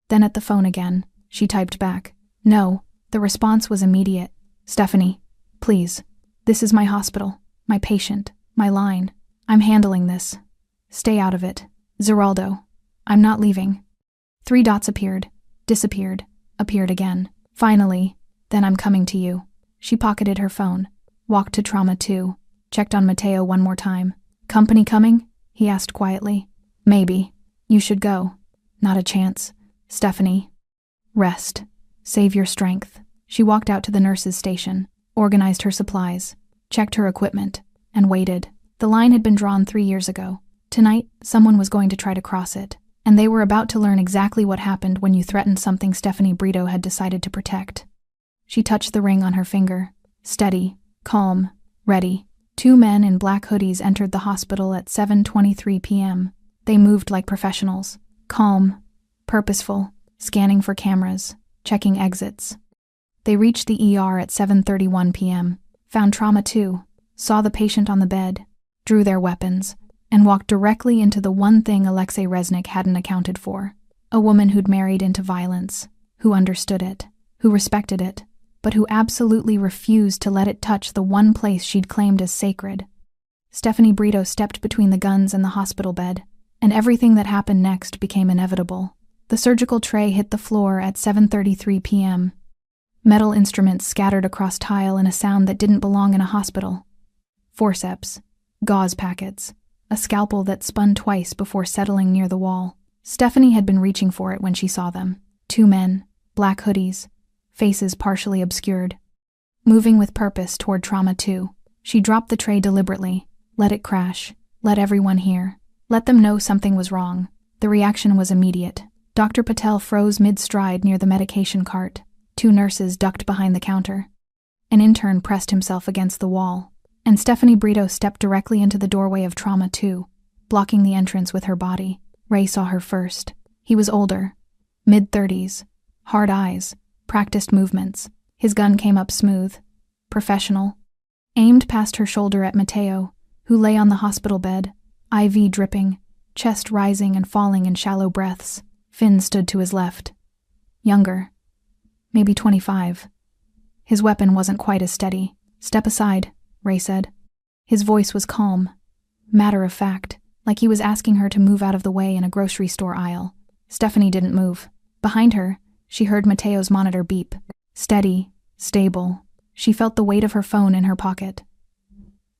Then at the phone again. She typed back, "No." The response was immediate. "Stephanie, please. This is my hospital, my patient, my line. I'm handling this. Stay out of it. Zeraldo. I'm not leaving." 3 dots appeared, disappeared, appeared again. Finally, "Then I'm coming to you." She pocketed her phone, walked to Trauma 2, checked on Mateo one more time. "Company coming?" he asked quietly. "Maybe. You should go." "Not a chance. Stephanie. Rest. Save your strength." She walked out to the nurse's station, organized her supplies, checked her equipment, and waited. The line had been drawn 3 years ago. Tonight, someone was going to try to cross it, and they were about to learn exactly what happened when you threatened something Stephanie Brito had decided to protect. She touched the ring on her finger. Steady, calm, ready. 2 men in black hoodies entered the hospital at 7:23 p.m. They moved like professionals, calm, purposeful, scanning for cameras, checking exits. They reached the ER at 7:31 p.m., found Trauma 2, saw the patient on the bed, drew their weapons, and walked directly into the one thing Alexei Resnick hadn't accounted for. A woman who'd married into violence, who understood it, who respected it, but who absolutely refused to let it touch the one place she'd claimed as sacred. Stephanie Brito stepped between the guns and the hospital bed, and everything that happened next became inevitable. The surgical tray hit the floor at 7:33 p.m. Metal instruments scattered across tile in a sound that didn't belong in a hospital. Forceps, gauze packets, a scalpel that spun twice before settling near the wall. Stephanie had been reaching for it when she saw them. 2 men, black hoodies, faces partially obscured. Moving with purpose toward Trauma 2, she dropped the tray deliberately, let it crash, let everyone hear, let them know something was wrong. The reaction was immediate. Dr. Patel froze mid-stride near the medication cart. 2 nurses ducked behind the counter. An intern pressed himself against the wall, and Stephanie Brito stepped directly into the doorway of Trauma 2, blocking the entrance with her body. Ray saw her first. He was older, mid-30s, hard eyes, practiced movements. His gun came up smooth, professional, aimed past her shoulder at Mateo, who lay on the hospital bed, IV dripping, chest rising and falling in shallow breaths. Finn stood to his left. Younger. Maybe 25. His weapon wasn't quite as steady. "Step aside," Ray said. His voice was calm, matter of fact, like he was asking her to move out of the way in a grocery store aisle. Stephanie didn't move. Behind her, she heard Mateo's monitor beep. Steady, stable. She felt the weight of her phone in her pocket.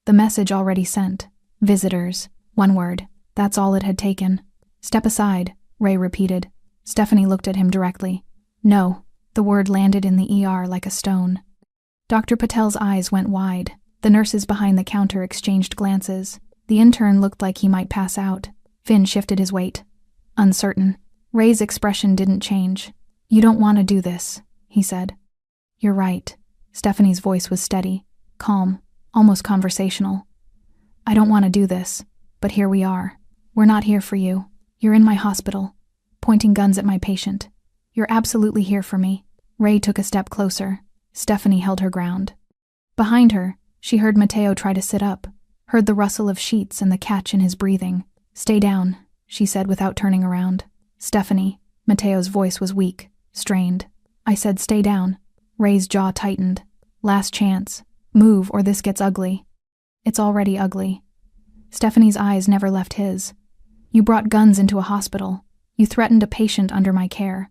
The message already sent. Visitors. 1 word. That's all it had taken. "Step aside," Ray repeated. Stephanie looked at him directly. "No." The word landed in the ER like a stone. Dr. Patel's eyes went wide. The nurses behind the counter exchanged glances. The intern looked like he might pass out. Finn shifted his weight. Uncertain. Ray's expression didn't change. "You don't want to do this," he said. You're right. Stephanie's voice was steady, calm, almost conversational. I don't want to do this, but here we are. We're not here for you. You're in my hospital, pointing guns at my patient. You're absolutely here for me. Ray took a step closer. Stephanie held her ground. Behind her, she heard Mateo try to sit up, heard the rustle of sheets and the catch in his breathing. Stay down, she said without turning around. Stephanie, Mateo's voice was weak, strained. I said stay down. Ray's jaw tightened. Last chance. Move or this gets ugly. It's already ugly. Stephanie's eyes never left his. You brought guns into a hospital. You threatened a patient under my care.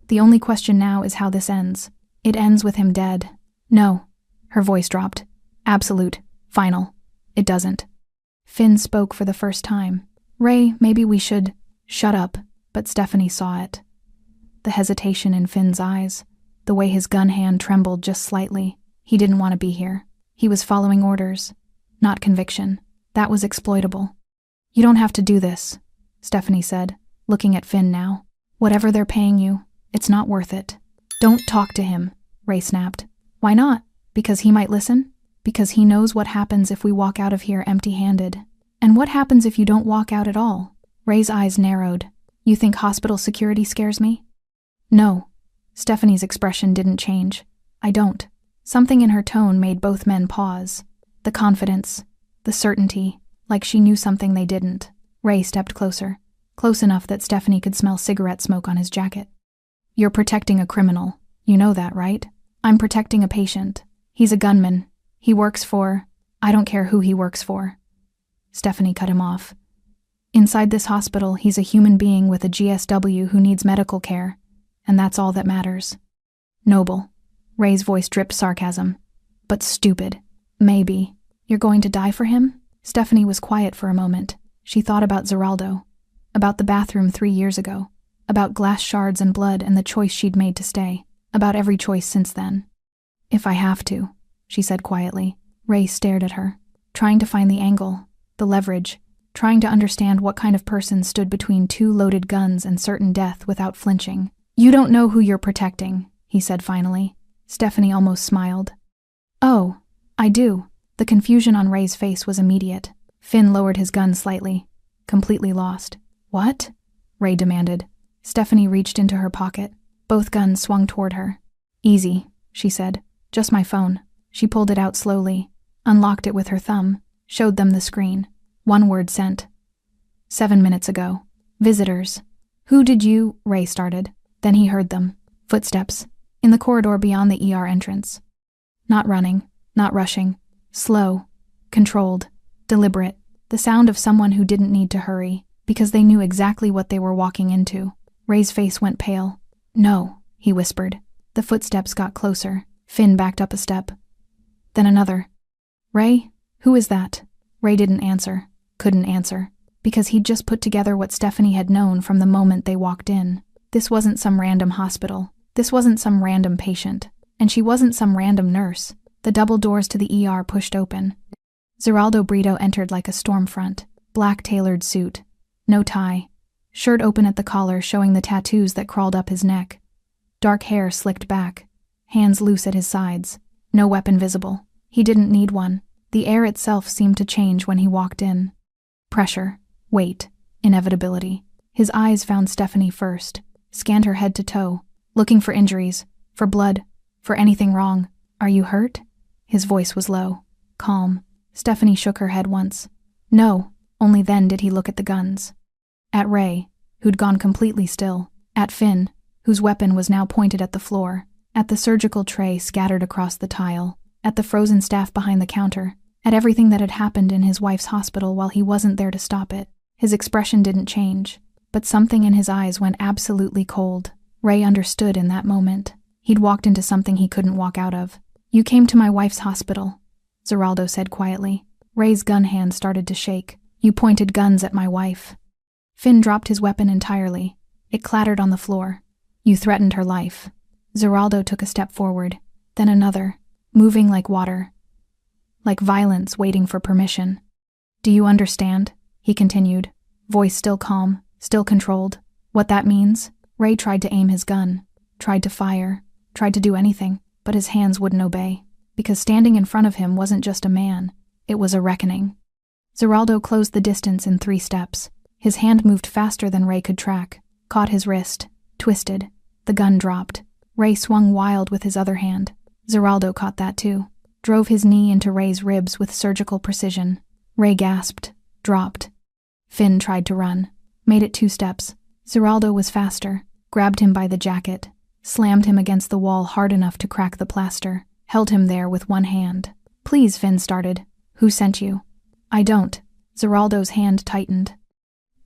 The only question now is how this ends. It ends with him dead. No. Her voice dropped. Absolute. Final. It doesn't. Finn spoke for the first time. Ray, maybe we should... Shut up. But Stephanie saw it. The hesitation in Finn's eyes. The way his gun hand trembled just slightly. He didn't want to be here. He was following orders. Not conviction. That was exploitable. You don't have to do this, Stephanie said, looking at Finn now. Whatever they're paying you, it's not worth it. Don't talk to him, Ray snapped. Why not? Because he might listen? Because he knows what happens if we walk out of here empty-handed. And what happens if you don't walk out at all? Ray's eyes narrowed. You think hospital security scares me? No. Stephanie's expression didn't change. I don't. Something in her tone made both men pause. The confidence, the certainty, like she knew something they didn't. Ray stepped closer, close enough that Stephanie could smell cigarette smoke on his jacket. You're protecting a criminal. You know that, right? I'm protecting a patient. He's a gunman. He works for... I don't care who he works for. Stephanie cut him off. Inside this hospital, he's a human being with a GSW who needs medical care, and that's all that matters. Noble. Ray's voice dripped sarcasm. But stupid. Maybe. You're going to die for him? Stephanie was quiet for a moment. She thought about Zeraldo. About the bathroom 3 years ago. About glass shards and blood and the choice she'd made to stay. About every choice since then. If I have to, she said quietly. Ray stared at her, trying to find the angle, the leverage, trying to understand what kind of person stood between 2 loaded guns and certain death without flinching. You don't know who you're protecting, he said finally. Stephanie almost smiled. Oh, I do. The confusion on Ray's face was immediate. Finn lowered his gun slightly, completely lost. What? Ray demanded. Stephanie reached into her pocket. Both guns swung toward her. Easy, she said. Just my phone. She pulled it out slowly, unlocked it with her thumb, showed them the screen. 1 word sent. 7 minutes ago. Visitors. Who did you... Ray started. Then he heard them. Footsteps. In the corridor beyond the ER entrance. Not running. Not rushing. Slow. Controlled. Deliberate. The sound of someone who didn't need to hurry, because they knew exactly what they were walking into. Ray's face went pale. No, he whispered. The footsteps got closer. Finn backed up a step. Then another. Ray? Who is that? Ray didn't answer. Couldn't answer. Because he'd just put together what Stephanie had known from the moment they walked in. This wasn't some random hospital. This wasn't some random patient. And she wasn't some random nurse. The double doors to the ER pushed open. Zeraldo Brito entered like a storm front. Black tailored suit. No tie. Shirt open at the collar showing the tattoos that crawled up his neck. Dark hair slicked back. Hands loose at his sides. No weapon visible. He didn't need one. The air itself seemed to change when he walked in. Pressure. Weight. Inevitability. His eyes found Stephanie first. Scanned her head to toe. Looking for injuries. For blood. For anything wrong. Are you hurt? His voice was low. Calm. Stephanie shook her head once. No. Only then did he look at the guns. At Ray, who'd gone completely still. At Finn, whose weapon was now pointed at the floor. At the surgical tray scattered across the tile. At the frozen staff behind the counter. At everything that had happened in his wife's hospital while he wasn't there to stop it. His expression didn't change, but something in his eyes went absolutely cold. Ray understood in that moment. He'd walked into something he couldn't walk out of. You came to my wife's hospital, Zeraldo said quietly. Ray's gun hand started to shake. You pointed guns at my wife. Finn dropped his weapon entirely. It clattered on the floor. You threatened her life. Zeraldo took a step forward, then another, moving like water. Like violence waiting for permission. Do you understand? He continued, voice still calm, still controlled. What that means? Ray tried to aim his gun, tried to fire, tried to do anything. but his hands wouldn't obey, because standing in front of him wasn't just a man, it was a reckoning. Zeraldo closed the distance in 3 steps. His hand moved faster than Ray could track, caught his wrist, twisted. The gun dropped. Ray swung wild with his other hand. Zeraldo caught that too, drove his knee into Ray's ribs with surgical precision. Ray gasped, dropped. Finn tried to run, made it 2 steps. Zeraldo was faster, grabbed him by the jacket, slammed him against the wall hard enough to crack the plaster, held him there with one hand. "Please," Finn started. "Who sent you?" "I don't." Zeraldo's hand tightened.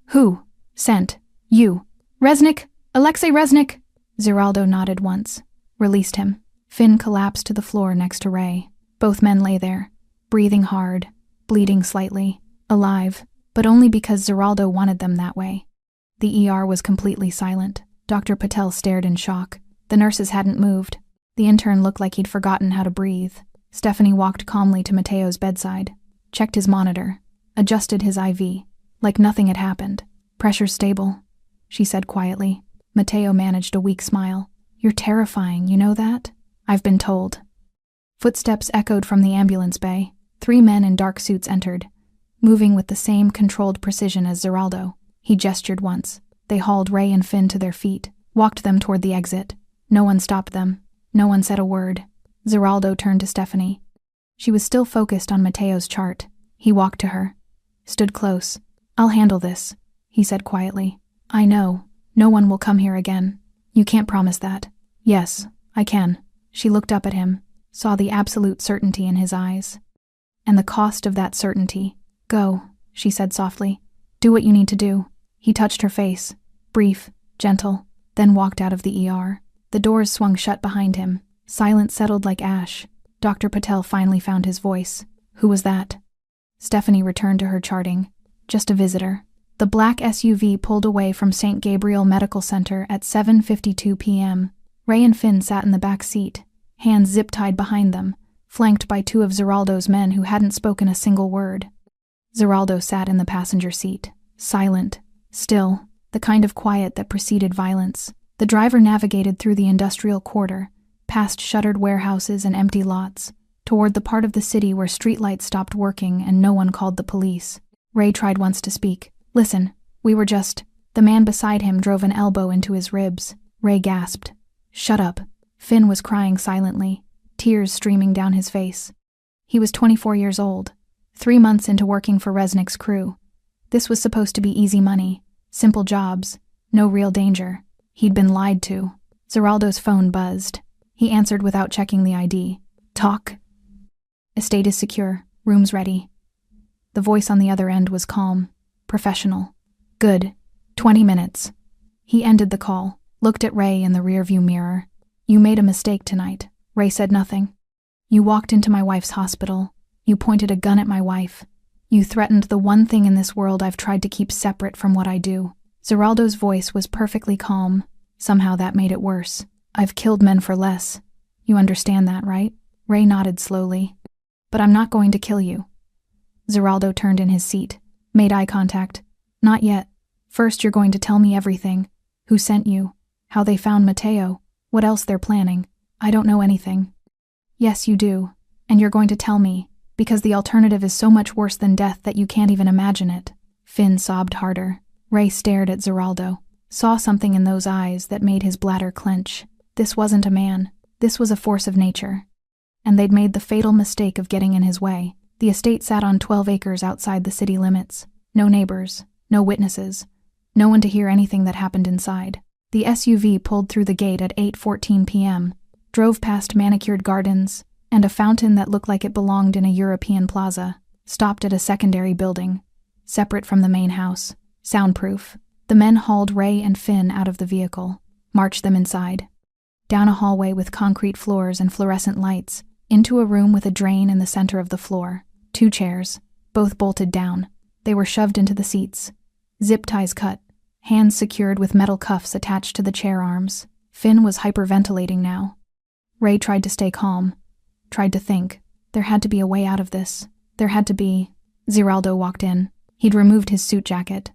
"Who sent you?" "Resnick! Alexei Resnick!" Zeraldo nodded once, released him. Finn collapsed to the floor next to Ray. Both men lay there, breathing hard, bleeding slightly, alive, but only because Zeraldo wanted them that way. The ER was completely silent. Dr. Patel stared in shock. The nurses hadn't moved. The intern looked like he'd forgotten how to breathe. Stephanie walked calmly to Mateo's bedside, checked his monitor, adjusted his IV, like nothing had happened. "Pressure's stable," she said quietly. Mateo managed a weak smile. "You're terrifying, you know that?" "I've been told." Footsteps echoed from the ambulance bay. 3 men in dark suits entered, moving with the same controlled precision as Zeraldo. He gestured once. They hauled Ray and Finn to their feet, walked them toward the exit. No one stopped them. No one said a word. Zeraldo turned to Stephanie. She was still focused on Mateo's chart. He walked to her, stood close. "I'll handle this," he said quietly. "I know. No one will come here again." "You can't promise that." "Yes, I can." She looked up at him, saw the absolute certainty in his eyes. "And the cost of that certainty." "Go," she said softly. "Do what you need to do." He touched her face, brief, gentle, then walked out of the ER. The doors swung shut behind him. Silence settled like ash. Dr. Patel finally found his voice. "Who was that?" Stephanie returned to her charting. "Just a visitor." The black SUV pulled away from St. Gabriel Medical Center at 7:52 p.m. Ray and Finn sat in the back seat, hands zip-tied behind them, flanked by 2 of Zeraldo's men who hadn't spoken a single word. Zeraldo sat in the passenger seat, silent, still, the kind of quiet that preceded violence. The driver navigated through the industrial quarter, past shuttered warehouses and empty lots, toward the part of the city where streetlights stopped working and no one called the police. Ray tried once to speak. "Listen, we were just..." The man beside him drove an elbow into his ribs. Ray gasped. "Shut up." Finn was crying silently, tears streaming down his face. He was 24 years old, 3 months into working for Resnick's crew. This was supposed to be easy money, simple jobs, no real danger. He'd been lied to. Zeraldo's phone buzzed. He answered without checking the ID. "Talk." "Estate is secure. Room's ready." The voice on the other end was calm, professional. "Good. 20 minutes." He ended the call, looked at Ray in the rearview mirror. "You made a mistake tonight." Ray said nothing. "You walked into my wife's hospital. You pointed a gun at my wife. You threatened the one thing in this world I've tried to keep separate from what I do." Zeraldo's voice was perfectly calm. Somehow that made it worse. "I've killed men for less. You understand that, right?" Ray nodded slowly. "But I'm not going to kill you." Zeraldo turned in his seat, made eye contact. "Not yet. First you're going to tell me everything. Who sent you? How they found Mateo? What else they're planning?" "I don't know anything." "Yes, you do. And you're going to tell me, because the alternative is so much worse than death that you can't even imagine it." Finn sobbed harder. Ray stared at Zeraldo, saw something in those eyes that made his bladder clench. This wasn't a man. This was a force of nature. And they'd made the fatal mistake of getting in his way. The estate sat on 12 acres outside the city limits. No neighbors, no witnesses, no one to hear anything that happened inside. The SUV pulled through the gate at 8:14 p.m., drove past manicured gardens and a fountain that looked like it belonged in a European plaza, stopped at a secondary building, separate from the main house, soundproof. The men hauled Ray and Finn out of the vehicle, marched them inside, down a hallway with concrete floors and fluorescent lights, into a room with a drain in the center of the floor. 2 chairs, both bolted down. They were shoved into the seats. Zip ties cut, hands secured with metal cuffs attached to the chair arms. Finn was hyperventilating now. Ray tried to stay calm, tried to think. There had to be a way out of this. There had to be. Zeraldo walked in. He'd removed his suit jacket,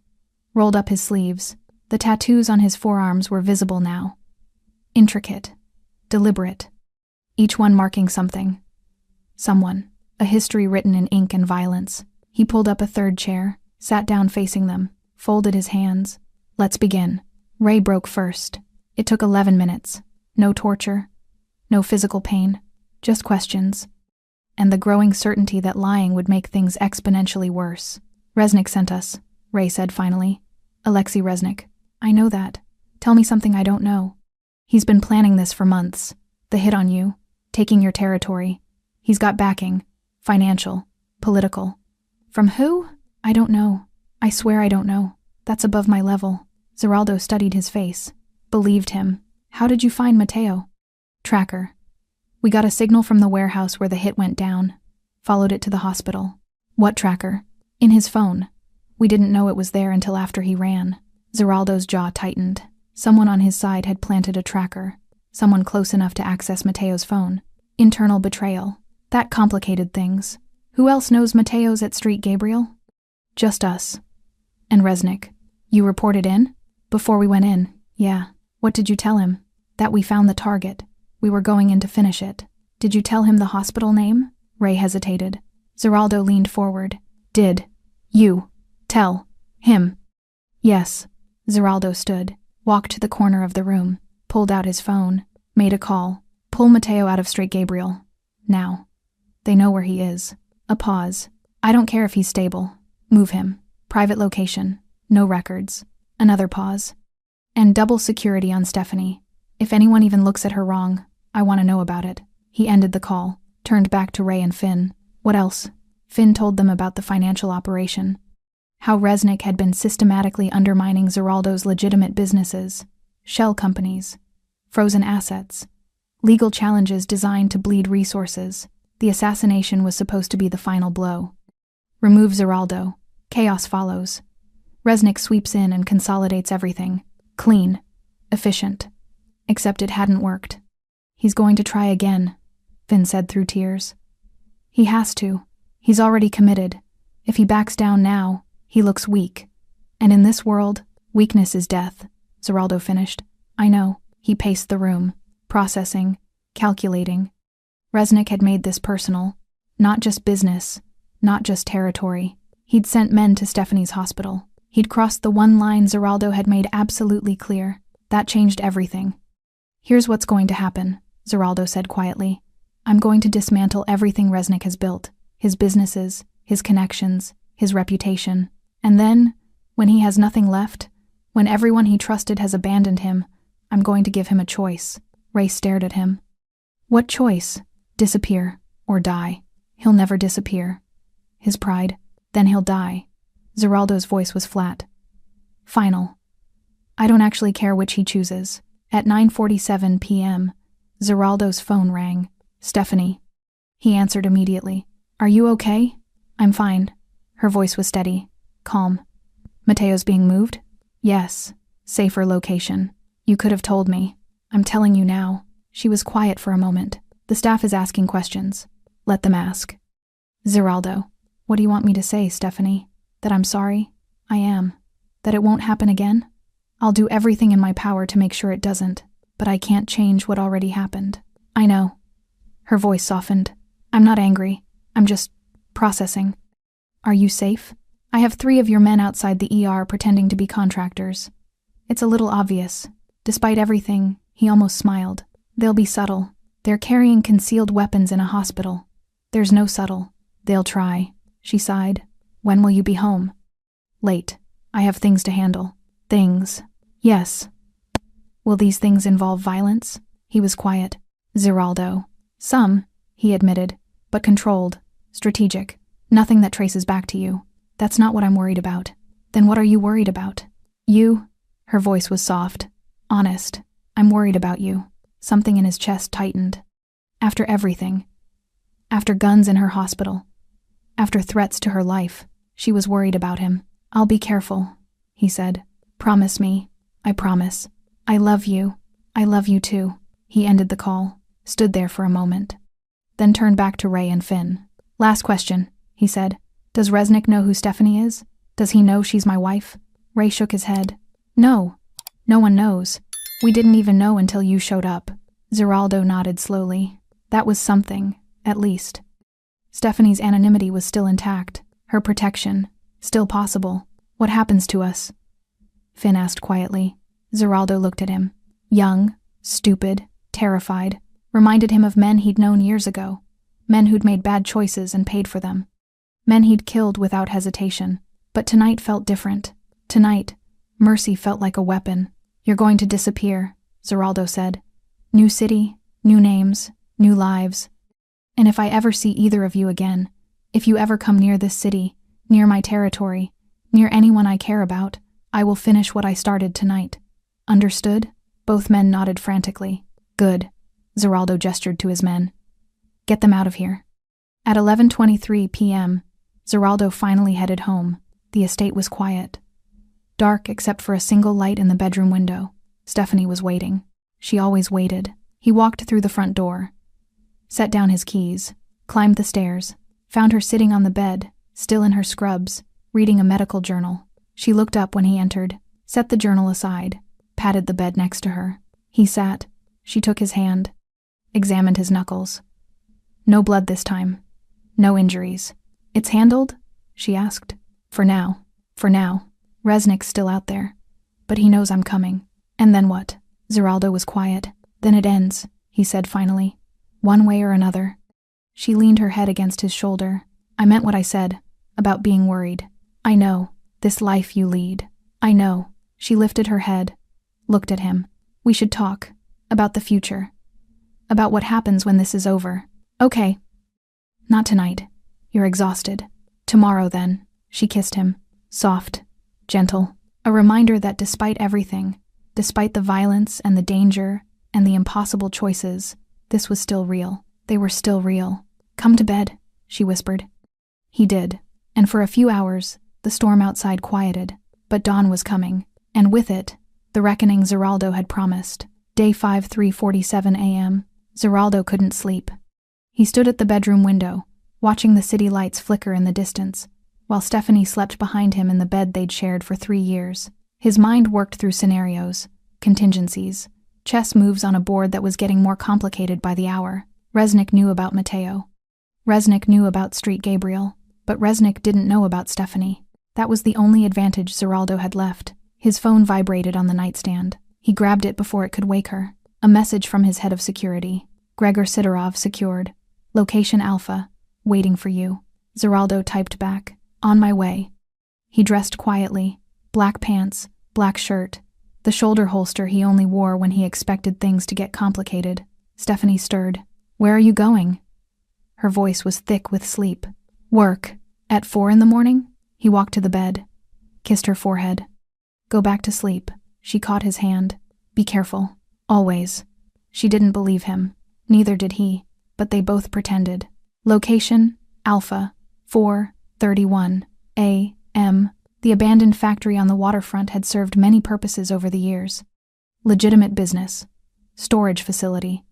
rolled up his sleeves. The tattoos on his forearms were visible now. Intricate, deliberate. each one marking something. Someone. A history written in ink and violence. He pulled up a third chair, sat down facing them, folded his hands. Let's begin. Ray broke first. It took 11 minutes. No torture. No physical pain. Just questions. And the growing certainty that lying would make things exponentially worse. Resnick sent us, Ray said finally. Alexei Resnick. I know that. Tell me something I don't know. He's been planning this for months. The hit on you. Taking your territory. He's got backing. Financial. Political. From who? I don't know. I swear I don't know. That's above my level. Zeraldo studied his face. Believed him. How did you find Mateo? Tracker. We got a signal from the warehouse where the hit went down. Followed it to the hospital. What tracker? In his phone. We didn't know it was there until after he ran. Zeraldo's jaw tightened. Someone on his side had planted a tracker. Someone close enough to access Mateo's phone. Internal betrayal. That complicated things. Who else knows Mateo's at Street Gabriel? Just us. And Resnick. You reported in? Before we went in, yeah. What did you tell him? That we found the target. We were going in to finish it. Did you tell him the hospital name? Ray hesitated. Zeraldo leaned forward. Did you tell him? Yes. Zeraldo stood, walked to the corner of the room, pulled out his phone, made a call. Pull Mateo out of Street Gabriel. Now. They know where he is. A pause. I don't care if he's stable. Move him. Private location. No records. Another pause. And double security on Stephanie. If anyone even looks at her wrong, I want to know about it. He ended the call, turned back to Ray and Finn. What else? Finn told them about the financial operation. How Resnick had been systematically undermining Zeraldo's legitimate businesses, shell companies, frozen assets, legal challenges designed to bleed resources. The assassination was supposed to be the final blow. Remove Zeraldo. Chaos follows. Resnick sweeps in and consolidates everything. Clean. Efficient. Except it hadn't worked. He's going to try again, Finn said through tears. He has to. He's already committed. If he backs down now, he looks weak. And in this world, weakness is death, Zeraldo finished. I know. He paced the room, processing, calculating. Resnick had made this personal. Not just business, not just territory. He'd sent men to Stephanie's hospital. He'd crossed the one line Zeraldo had made absolutely clear. That changed everything. Here's what's going to happen, Zeraldo said quietly. I'm going to dismantle everything Resnick has built. His businesses, his connections, his reputation. And then, when he has nothing left, when everyone he trusted has abandoned him, I'm going to give him a choice. Ray stared at him. What choice? Disappear, or die. He'll never disappear. His pride. Then he'll die. Zeraldo's voice was flat. Final. I don't actually care which he chooses. At 9:47 p.m., Zeraldo's phone rang. Stephanie. He answered immediately. Are you okay? I'm fine. Her voice was steady, calm. Mateo's being moved? Yes. Safer location. You could have told me. I'm telling you now. She was quiet for a moment. The staff is asking questions. Let them ask. Zeraldo. What do you want me to say, Stephanie? That I'm sorry? I am. That it won't happen again? I'll do everything in my power to make sure it doesn't, but I can't change what already happened. I know. Her voice softened. I'm not angry. I'm just processing. Are you safe? I have 3 of your men outside the ER pretending to be contractors. It's a little obvious. Despite everything, he almost smiled. They'll be subtle. They're carrying concealed weapons in a hospital. There's no subtle. They'll try. She sighed. When will you be home? Late. I have things to handle. Things. Yes. Will these things involve violence? He was quiet. Zeraldo. Some, he admitted, but controlled, strategic. Nothing that traces back to you. That's not what I'm worried about. Then what are you worried about? You? Her voice was soft. Honest. I'm worried about you. Something in his chest tightened. After everything. After guns in her hospital. After threats to her life. She was worried about him. I'll be careful, he said. Promise me. I promise. I love you. I love you too. He ended the call, stood there for a moment, then turned back to Ray and Finn. Last question, he said. Does Resnick know who Stephanie is? Does he know she's my wife? Ray shook his head. No. No one knows. We didn't even know until you showed up. Zeraldo nodded slowly. That was something, at least. Stephanie's anonymity was still intact, her protection, still possible. What happens to us? Finn asked quietly. Zeraldo looked at him. Young, stupid, terrified, reminded him of men he'd known years ago. Men who'd made bad choices and paid for them. Men he'd killed without hesitation. But tonight felt different. Tonight, mercy felt like a weapon. You're going to disappear, Zeraldo said. New city, new names, new lives. And if I ever see either of you again, if you ever come near this city, near my territory, near anyone I care about, I will finish what I started tonight. Understood? Both men nodded frantically. Good. Zeraldo gestured to his men. Get them out of here. At 11:23 p.m., Zeraldo finally headed home. The estate was quiet. Dark except for a single light in the bedroom window. Stephanie was waiting. She always waited. He walked through the front door, set down his keys, climbed the stairs, found her sitting on the bed, still in her scrubs, reading a medical journal. She looked up when he entered, set the journal aside, patted the bed next to her. He sat. She took his hand, examined his knuckles. No blood this time. No injuries. It's handled? She asked. For now. For now. Resnick's still out there. But he knows I'm coming. And then what? Zeraldo was quiet. Then it ends, he said finally. One way or another. She leaned her head against his shoulder. I meant what I said, about being worried. I know, this life you lead. I know. She lifted her head, looked at him. We should talk. About the future. About what happens when this is over. Okay. Not tonight. You're exhausted. Tomorrow then. She kissed him. Soft. Gentle. A reminder that despite everything, despite the violence and the danger and the impossible choices, this was still real. They were still real. Come to bed, she whispered. He did, and for a few hours, the storm outside quieted, but dawn was coming, and with it, the reckoning Zeraldo had promised. Day 5, 3:47 a.m. Zeraldo couldn't sleep. He stood at the bedroom window, watching the city lights flicker in the distance, while Stephanie slept behind him in the bed they'd shared for 3 years. His mind worked through scenarios, contingencies, chess moves on a board that was getting more complicated by the hour. Resnick knew about Mateo. Resnick knew about Street Gabriel, but Resnick didn't know about Stephanie. That was the only advantage Zeraldo had left. His phone vibrated on the nightstand. He grabbed it before it could wake her. A message from his head of security. Gregor Sidorov secured. Location Alpha. Waiting for you. Zeraldo typed back. On my way. He dressed quietly. Black pants, black shirt. The shoulder holster he only wore when he expected things to get complicated. Stephanie stirred. Where are you going? Her voice was thick with sleep. Work. At 4 in the morning? He walked to the bed. Kissed her forehead. Go back to sleep. She caught his hand. Be careful. Always. She didn't believe him. Neither did he, but they both pretended. Location, Alpha, 4:31 a.m. The abandoned factory on the waterfront had served many purposes over the years. Legitimate business. Storage facility.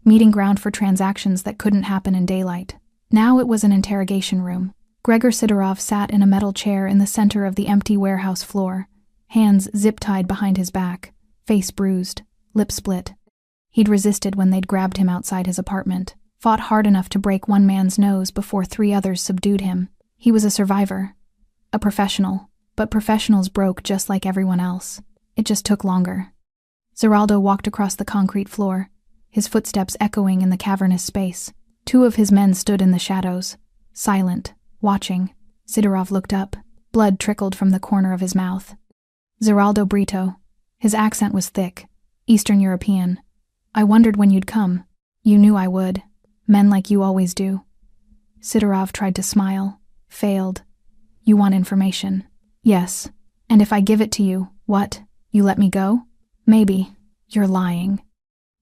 Meeting ground for transactions that couldn't happen in daylight. Now it was an interrogation room. Gregor Sidorov sat in a metal chair in the center of the empty warehouse floor, hands zip-tied behind his back, face bruised, lip split. He'd resisted when they'd grabbed him outside his apartment, fought hard enough to break one man's nose before 3 others subdued him. He was a survivor, a professional, but professionals broke just like everyone else. It just took longer. Zeraldo walked across the concrete floor, his footsteps echoing in the cavernous space. 2 of his men stood in the shadows, silent, watching. Sidorov looked up. Blood trickled from the corner of his mouth. Zeraldo Brito. His accent was thick, Eastern European. I wondered when you'd come. You knew I would. Men like you always do. Sidorov tried to smile. Failed. You want information. Yes. And if I give it to you, what? You let me go? Maybe. You're lying.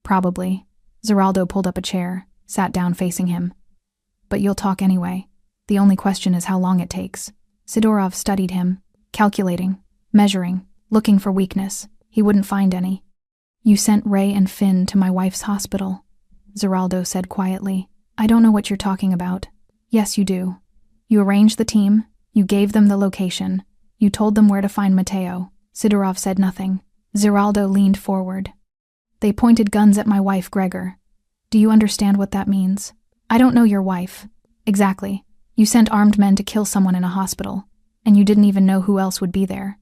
Probably. Zeraldo pulled up a chair, sat down facing him. But you'll talk anyway. The only question is how long it takes. Sidorov studied him, calculating, measuring, looking for weakness. He wouldn't find any. You sent Ray and Finn to my wife's hospital, Zeraldo said quietly. I don't know what you're talking about. Yes, you do. You arranged the team, you gave them the location, you told them where to find Mateo. Sidorov said nothing. Zeraldo leaned forward. They pointed guns at my wife, Gregor. Do you understand what that means? I don't know your wife. Exactly. You sent armed men to kill someone in a hospital, and you didn't even know who else would be there.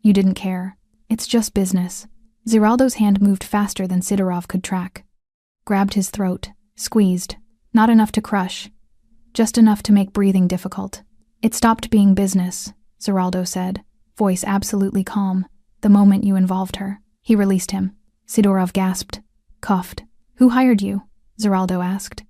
You didn't care. It's just business. Zeraldo's hand moved faster than Sidorov could track. Grabbed his throat, squeezed. Not enough to crush. Just enough to make breathing difficult. It stopped being business, Zeraldo said, voice absolutely calm, the moment you involved her. He released him. Sidorov gasped, coughed. Who hired you? Zeraldo asked.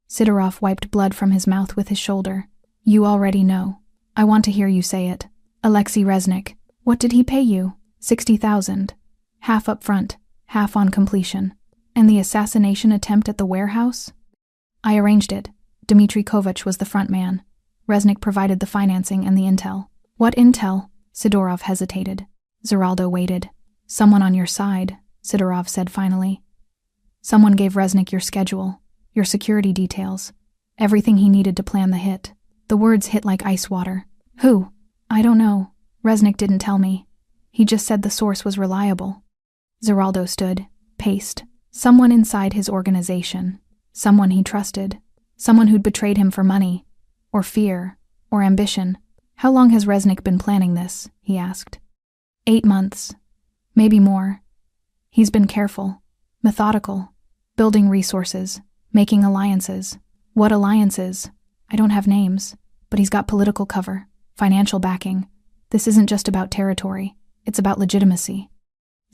Sidorov wiped blood from his mouth with his shoulder. You already know. I want to hear you say it. Alexei Resnick. What did he pay you? 60,000. Half up front, half on completion. And the assassination attempt at the warehouse? I arranged it. Dmitry Kovach was the front man. Resnick provided the financing and the intel. What intel? Sidorov hesitated. Zeraldo waited. Someone on your side, Sidorov said finally. Someone gave Resnick your schedule, your security details, everything he needed to plan the hit. The words hit like ice water. Who? I don't know. Resnick didn't tell me. He just said the source was reliable. Zeraldo stood, paced. Someone inside his organization. Someone he trusted. Someone who'd betrayed him for money, or fear, or ambition. How long has Resnick been planning this? He asked. 8 months. Maybe more. He's been careful, methodical, building resources, making alliances. What alliances? I don't have names, but he's got political cover, financial backing. This isn't just about territory, it's about legitimacy.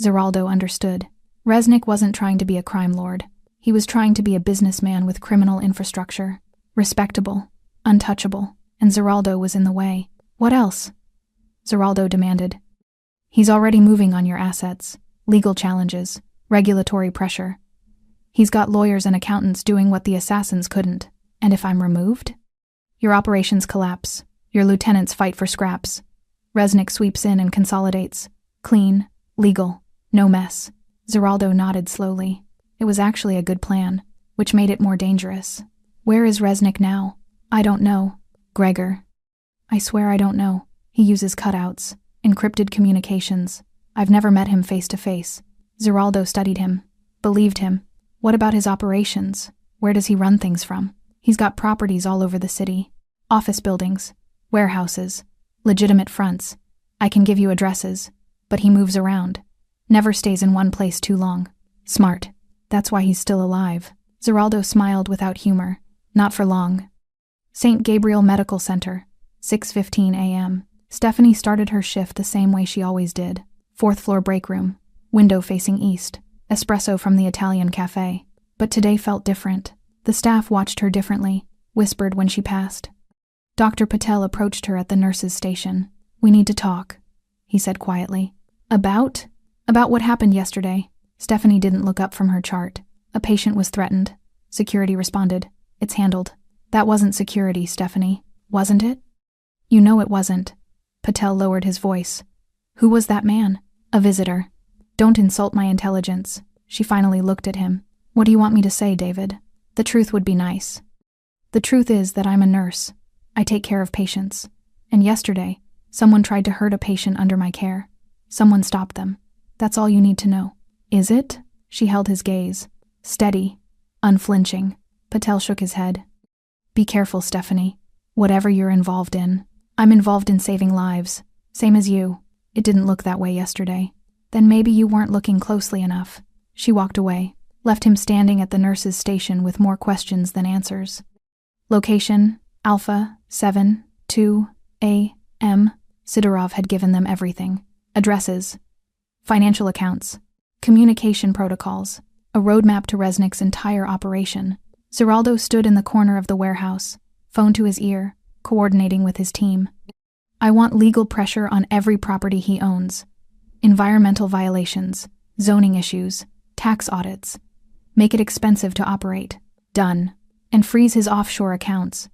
Zeraldo understood. Resnick wasn't trying to be a crime lord. He was trying to be a businessman with criminal infrastructure. Respectable, untouchable, and Zeraldo was in the way. What else? Zeraldo demanded. He's already moving on your assets, legal challenges, regulatory pressure. He's got lawyers and accountants doing what the assassins couldn't. And if I'm removed? Your operations collapse. Your lieutenants fight for scraps. Resnick sweeps in and consolidates. Clean, legal, no mess. Zeraldo nodded slowly. It was actually a good plan, which made it more dangerous. Where is Resnick now? I don't know. Gregor. I swear I don't know. He uses cutouts, encrypted communications. I've never met him face to face. Zeraldo studied him, believed him. What about his operations? Where does he run things from? He's got properties all over the city. Office buildings, warehouses, legitimate fronts. I can give you addresses, but he moves around. Never stays in one place too long. Smart. That's why he's still alive. Zeraldo smiled without humor. Not for long. St. Gabriel Medical Center, 6:15 a.m. Stephanie started her shift the same way she always did. 4th floor break room, window facing east, espresso from the Italian cafe. But today felt different. The staff watched her differently, whispered when she passed. Dr. Patel approached her at the nurse's station. We need to talk, he said quietly. About what happened yesterday. Stephanie didn't look up from her chart. A patient was threatened. Security responded. It's handled. That wasn't security, Stephanie. Wasn't it? You know it wasn't. Patel lowered his voice. Who was that man? A visitor. Don't insult my intelligence. She finally looked at him. What do you want me to say, David? The truth would be nice. The truth is that I'm a nurse. I take care of patients. And yesterday, someone tried to hurt a patient under my care. Someone stopped them. That's all you need to know. Is it? She held his gaze. Steady. Unflinching. Patel shook his head. Be careful, Stephanie. Whatever you're involved in. I'm involved in saving lives. Same as you. It didn't look that way yesterday. Then maybe you weren't looking closely enough. She walked away, left him standing at the nurse's station with more questions than answers. Location, Alpha, 7, 2, A, M. Sidorov had given them everything. Addresses, financial accounts, communication protocols, a roadmap to Resnick's entire operation. Zeraldo stood in the corner of the warehouse, phone to his ear, coordinating with his team. I want legal pressure on every property he owns. Environmental violations, zoning issues, tax audits. Make it expensive to operate. Done. And freeze his offshore accounts.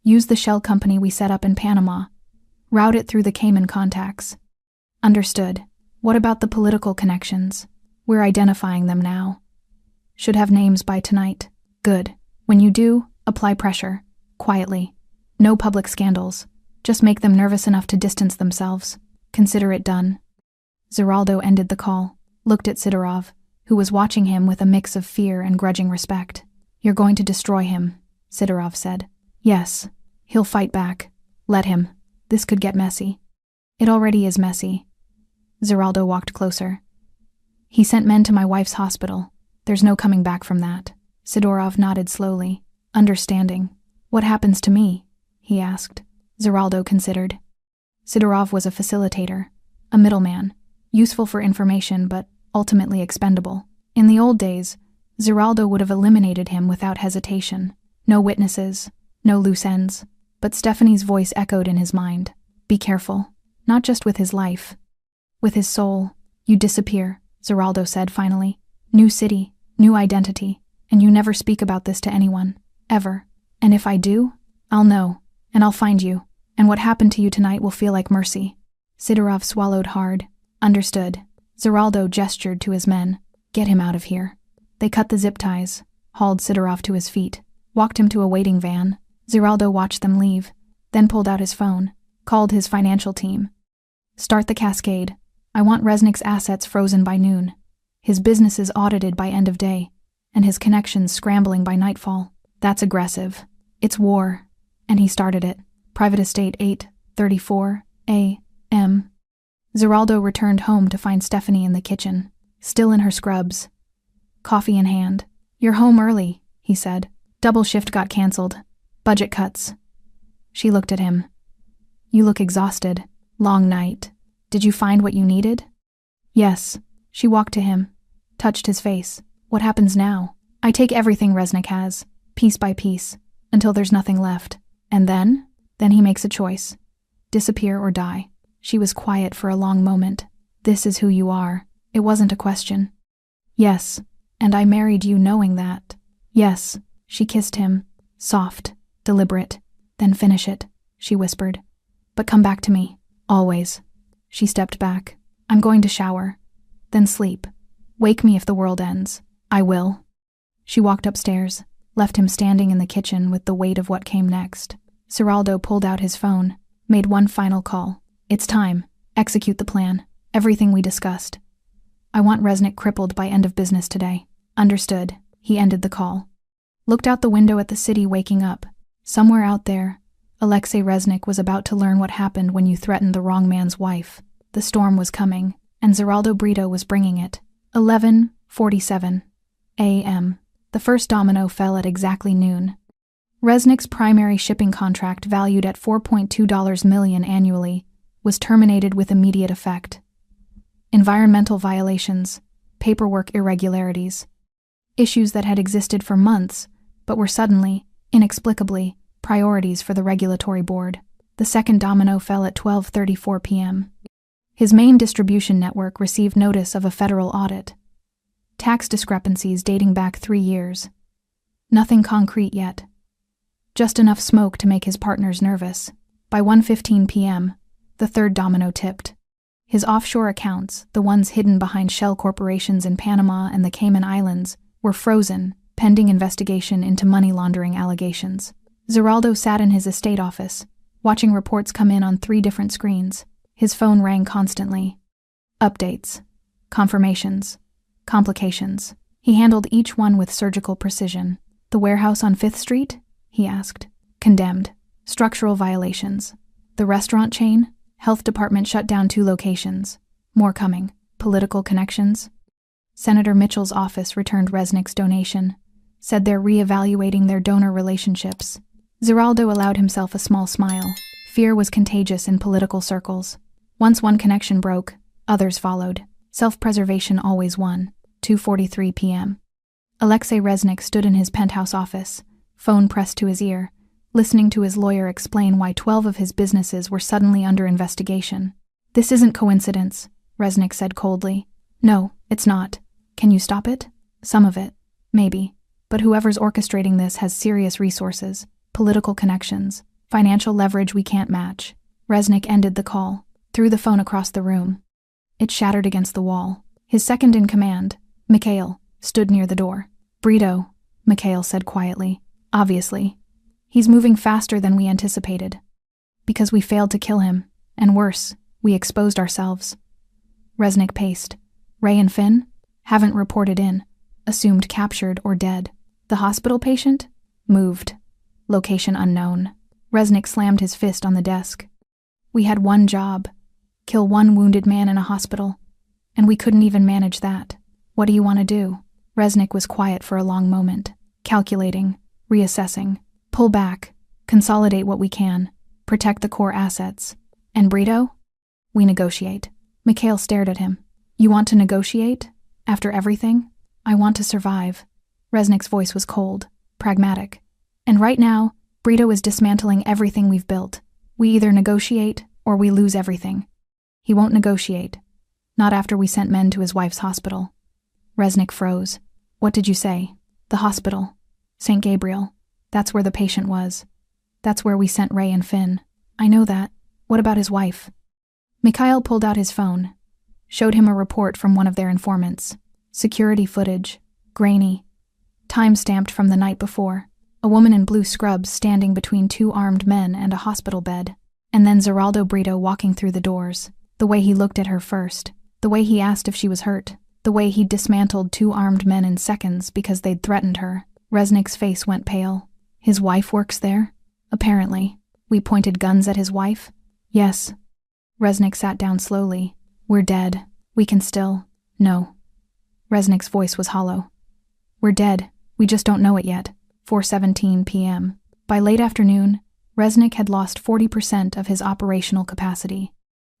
Use the shell company we set up in Panama. Route it through the Cayman contacts. Understood. What about the political connections? We're identifying them now. Should have names by tonight. Good. When you do, apply pressure. Quietly. No public scandals. Just make them nervous enough to distance themselves. Consider it done. Zeraldo ended the call, looked at Sidorov, who was watching him with a mix of fear and grudging respect. You're going to destroy him, Sidorov said. Yes. He'll fight back. Let him. This could get messy. It already is messy. Zeraldo walked closer. He sent men to my wife's hospital. There's no coming back from that. Sidorov nodded slowly, understanding. What happens to me? He asked. Zeraldo considered. Sidorov was a facilitator, a middleman, useful for information but ultimately expendable. In the old days, Zeraldo would have eliminated him without hesitation. No witnesses, no loose ends, but Stephanie's voice echoed in his mind. Be careful, not just with his life. With his soul. You disappear, Zeraldo said finally. New city, new identity, and you never speak about this to anyone, ever. And if I do, I'll know, and I'll find you, and what happened to you tonight will feel like mercy. Sidorov swallowed hard. Understood. Zeraldo gestured to his men. Get him out of here. They cut the zip ties, hauled Sidorov to his feet, walked him to a waiting van. Zeraldo watched them leave, then pulled out his phone, called his financial team. Start the cascade. I want Resnick's assets frozen by noon, his businesses audited by end of day, and his connections scrambling by nightfall. That's aggressive. It's war. And he started it. Private Estate 8:34 a.m. Zeraldo returned home to find Stephanie in the kitchen, still in her scrubs, coffee in hand. You're home early, he said. Double shift got cancelled. Budget cuts. She looked at him. You look exhausted. Long night. Did you find what you needed? Yes. She walked to him, touched his face. What happens now? I take everything Resnick has, piece by piece, until there's nothing left. And then? Then he makes a choice. Disappear or die. She was quiet for a long moment. This is who you are. It wasn't a question. Yes. And I married you knowing that. Yes. She kissed him. Soft, deliberate. Then finish it, she whispered. But come back to me. Always. She stepped back. I'm going to shower. Then sleep. Wake me if the world ends. I will. She walked upstairs, left him standing in the kitchen with the weight of what came next. Zeraldo pulled out his phone, made one final call. It's time. Execute the plan. Everything we discussed. I want Resnick crippled by end of business today. Understood. He ended the call. Looked out the window at the city waking up. Somewhere out there, Alexei Resnick was about to learn what happened when you threatened the wrong man's wife. The storm was coming, and Zeraldo Brito was bringing it. 11:47 a.m. The first domino fell at exactly noon. Resnick's primary shipping contract, valued at $4.2 million annually, was terminated with immediate effect. Environmental violations, paperwork irregularities, issues that had existed for months, but were suddenly, inexplicably, priorities for the regulatory board. The second domino fell at 12:34 p.m. His main distribution network received notice of a federal audit. Tax discrepancies dating back 3 years. Nothing concrete yet. Just enough smoke to make his partners nervous. By 1:15 p.m., the third domino tipped. His offshore accounts, the ones hidden behind shell corporations in Panama and the Cayman Islands, were frozen, pending investigation into money laundering allegations. Zeraldo sat in his estate office, watching reports come in on 3 different screens. His phone rang constantly. Updates. Confirmations. Complications. He handled each one with surgical precision. The warehouse on 5th Street? He asked. Condemned. Structural violations. The restaurant chain? Health department shut down 2 locations. More coming. Political connections? Senator Mitchell's office returned Resnick's donation. Said they're re-evaluating their donor relationships. Zeraldo allowed himself a small smile. Fear was contagious in political circles. Once one connection broke, others followed. Self-preservation always won. 2:43 p.m. Alexei Resnick stood in his penthouse office, phone pressed to his ear, listening to his lawyer explain why 12 of his businesses were suddenly under investigation. This isn't coincidence, Resnick said coldly. No, it's not. Can you stop it? Some of it. Maybe. But whoever's orchestrating this has serious resources, political connections, financial leverage we can't match. Resnick ended the call, threw the phone across the room. It shattered against the wall. His second in command, Mikhail, stood near the door. Brito, Mikhail said quietly. Obviously. He's moving faster than we anticipated. Because we failed to kill him, and worse, we exposed ourselves. Resnick paced. Ray and Finn? Haven't reported in. Assumed captured or dead. The hospital patient? Moved. Location unknown. Resnick slammed his fist on the desk. We had one job. Kill one wounded man in a hospital. And we couldn't even manage that. What do you want to do? Resnick was quiet for a long moment. Calculating. Reassessing. Pull back. Consolidate what we can. Protect the core assets. And Brito? We negotiate. Mikhail stared at him. You want to negotiate? After everything? I want to survive. Resnick's voice was cold, pragmatic. And right now, Brito is dismantling everything we've built. We either negotiate or we lose everything. He won't negotiate. Not after we sent men to his wife's hospital. Resnick froze. What did you say? The hospital. St. Gabriel. That's where the patient was. That's where we sent Ray and Finn. I know that. What about his wife? Mikhail pulled out his phone. Showed him a report from one of their informants. Security footage. Grainy. Time-stamped from the night before. A woman in blue scrubs standing between two armed men and a hospital bed. And then Zeraldo Brito walking through the doors. The way he looked at her first. The way he asked if she was hurt. The way he dismantled two armed men in seconds because they'd threatened her. Resnick's face went pale. His wife works there? Apparently. We pointed guns at his wife? Yes. Resnick sat down slowly. We're dead. We can still... No. Resnick's voice was hollow. We're dead. We just don't know it yet. 4:17 p.m. By late afternoon, Resnick had lost 40% of his operational capacity.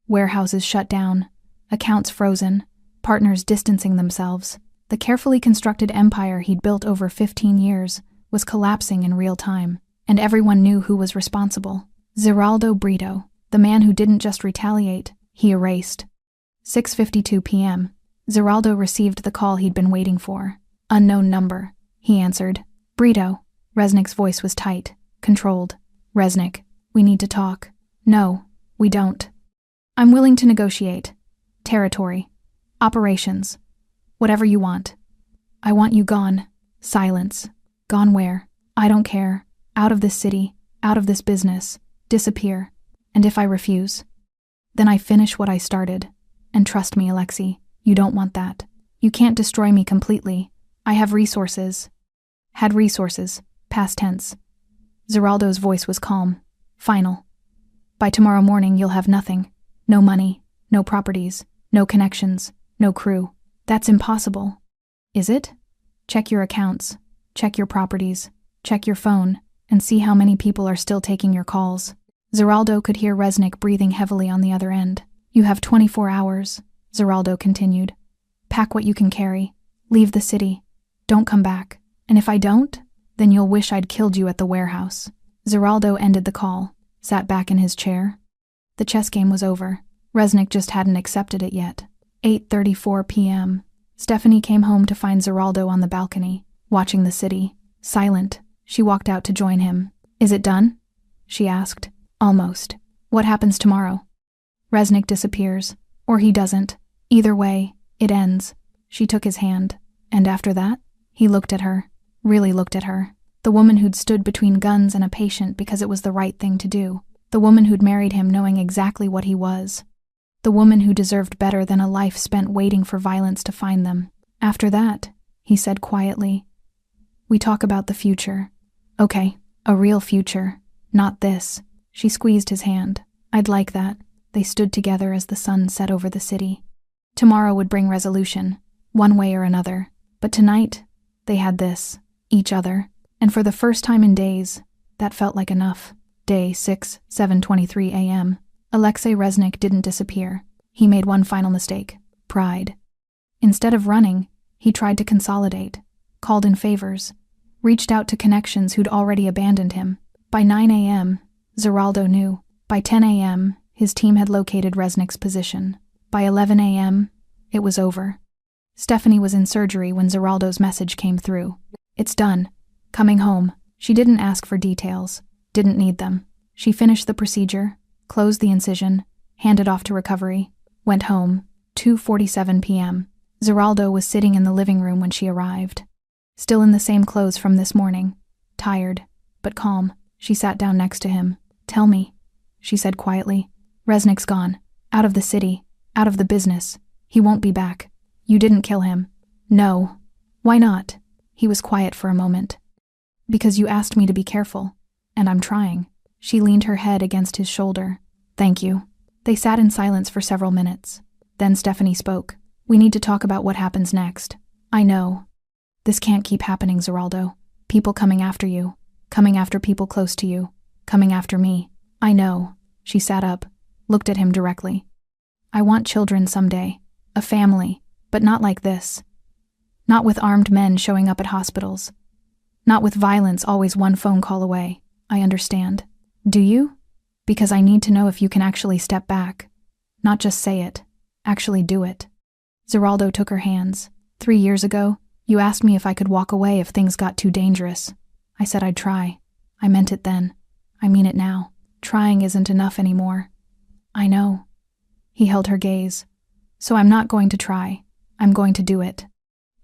Warehouses shut down, accounts frozen, partners distancing themselves. The carefully constructed empire he'd built over 15 years was collapsing in real time, and everyone knew who was responsible. Zeraldo Brito, the man who didn't just retaliate, he erased. 6:52 p.m. Zeraldo received the call he'd been waiting for. Unknown number. He answered. Brito. Resnick's voice was tight, controlled. Resnick, we need to talk. No, we don't. I'm willing to negotiate. Territory. Operations. Whatever you want. I want you gone. Silence. Gone where? I don't care. Out of this city. Out of this business. Disappear. And if I refuse? Then I finish what I started. And trust me, Alexei, you don't want that. You can't destroy me completely. I have resources. Had resources. Past tense. Zeraldo's voice was calm. Final. By tomorrow morning you'll have nothing. No money. No properties. No connections. No crew. That's impossible. Is it? Check your accounts. Check your properties. Check your phone. And see how many people are still taking your calls. Zeraldo could hear Resnick breathing heavily on the other end. You have 24 hours, Zeraldo continued. Pack what you can carry. Leave the city. Don't come back. And if I don't, then you'll wish I'd killed you at the warehouse. Zeraldo ended the call, sat back in his chair. The chess game was over. Resnick just hadn't accepted it yet. 8:34 p.m. Stephanie came home to find Zeraldo on the balcony, watching the city. Silent, she walked out to join him. Is it done? She asked. Almost. What happens tomorrow? Resnick disappears. Or he doesn't. Either way, it ends. She took his hand. And after that? He looked at her. Really looked at her. The woman who'd stood between guns and a patient because it was the right thing to do. The woman who'd married him knowing exactly what he was. The woman who deserved better than a life spent waiting for violence to find them. After that, he said quietly, we talk about the future. Okay, a real future. Not this. She squeezed his hand. I'd like that. They stood together as the sun set over the city. Tomorrow would bring resolution, one way or another. But tonight, they had this, each other. And for the first time in days, that felt like enough. Day 6, 7:23 a.m. Alexei Resnick didn't disappear. He made one final mistake. Pride. Instead of running, he tried to consolidate, called in favors, reached out to connections who'd already abandoned him. By 9 a.m., Zeraldo knew. By 10 a.m., his team had located Resnick's position. By 11 a.m., it was over. Stephanie was in surgery when Zeraldo's message came through. It's done. Coming home. She didn't ask for details. Didn't need them. She finished the procedure, closed the incision, handed off to recovery, went home. 2:47 p.m. Zeraldo was sitting in the living room when she arrived. Still in the same clothes from this morning. Tired, but calm. She sat down next to him. Tell me, she said quietly. Resnick's gone. Out of the city. Out of the business. He won't be back. You didn't kill him. No. Why not? He was quiet for a moment. Because you asked me to be careful. And I'm trying. She leaned her head against his shoulder. Thank you. They sat in silence for several minutes. Then Stephanie spoke. We need to talk about what happens next. I know. This can't keep happening, Zeraldo. People coming after you. Coming after people close to you. Coming after me. I know. She sat up, looked at him directly. I want children someday. A family. But not like this. Not with armed men showing up at hospitals. Not with violence always one phone call away. I understand. Do you? Because I need to know if you can actually step back. Not just say it. Actually do it. Zeraldo took her hands. 3 years ago, you asked me if I could walk away if things got too dangerous. I said I'd try. I meant it then. I mean it now. Trying isn't enough anymore. I know. He held her gaze. So I'm not going to try. I'm going to do it.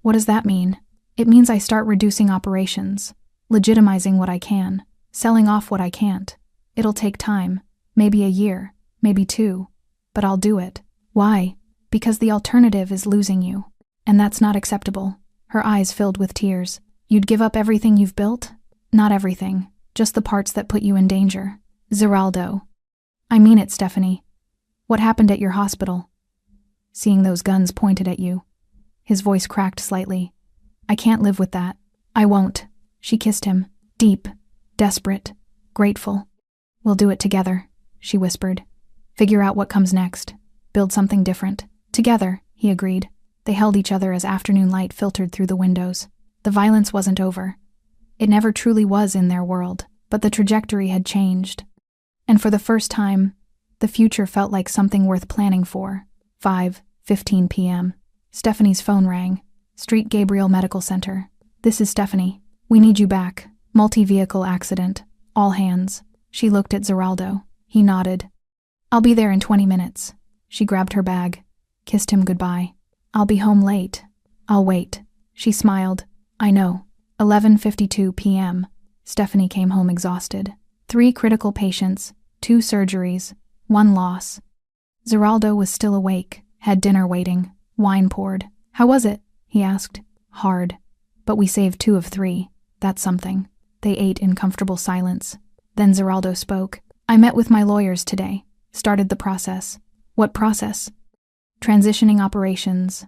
What does that mean? It means I start reducing operations, legitimizing what I can, selling off what I can't. It'll take time, maybe a year, maybe 2, but I'll do it. Why? Because the alternative is losing you, and that's not acceptable. Her eyes filled with tears. You'd give up everything you've built? Not everything, just the parts that put you in danger. Zeraldo. I mean it, Stephanie. What happened at your hospital? Seeing those guns pointed at you. His voice cracked slightly. I can't live with that. I won't. She kissed him, deep, desperate, grateful. We'll do it together, she whispered. Figure out what comes next. Build something different. Together, he agreed. They held each other as afternoon light filtered through the windows. The violence wasn't over. It never truly was in their world, but the trajectory had changed. And for the first time, the future felt like something worth planning for. 5:15 p.m. Stephanie's phone rang. Street Gabriel Medical Center. This is Stephanie. We need you back. Multi-vehicle accident. All hands. She looked at Zeraldo. He nodded. I'll be there in 20 minutes. She grabbed her bag, kissed him goodbye. I'll be home late. I'll wait. She smiled. I know. 11:52 p.m. Stephanie came home exhausted. 3 critical patients, 2 surgeries, 1 loss. Zeraldo was still awake, had dinner waiting, wine poured. How was it? He asked. Hard. But we saved 2 of 3. That's something. They ate in comfortable silence. Then Zeraldo spoke. I met with my lawyers today. Started the process. What process? Transitioning operations.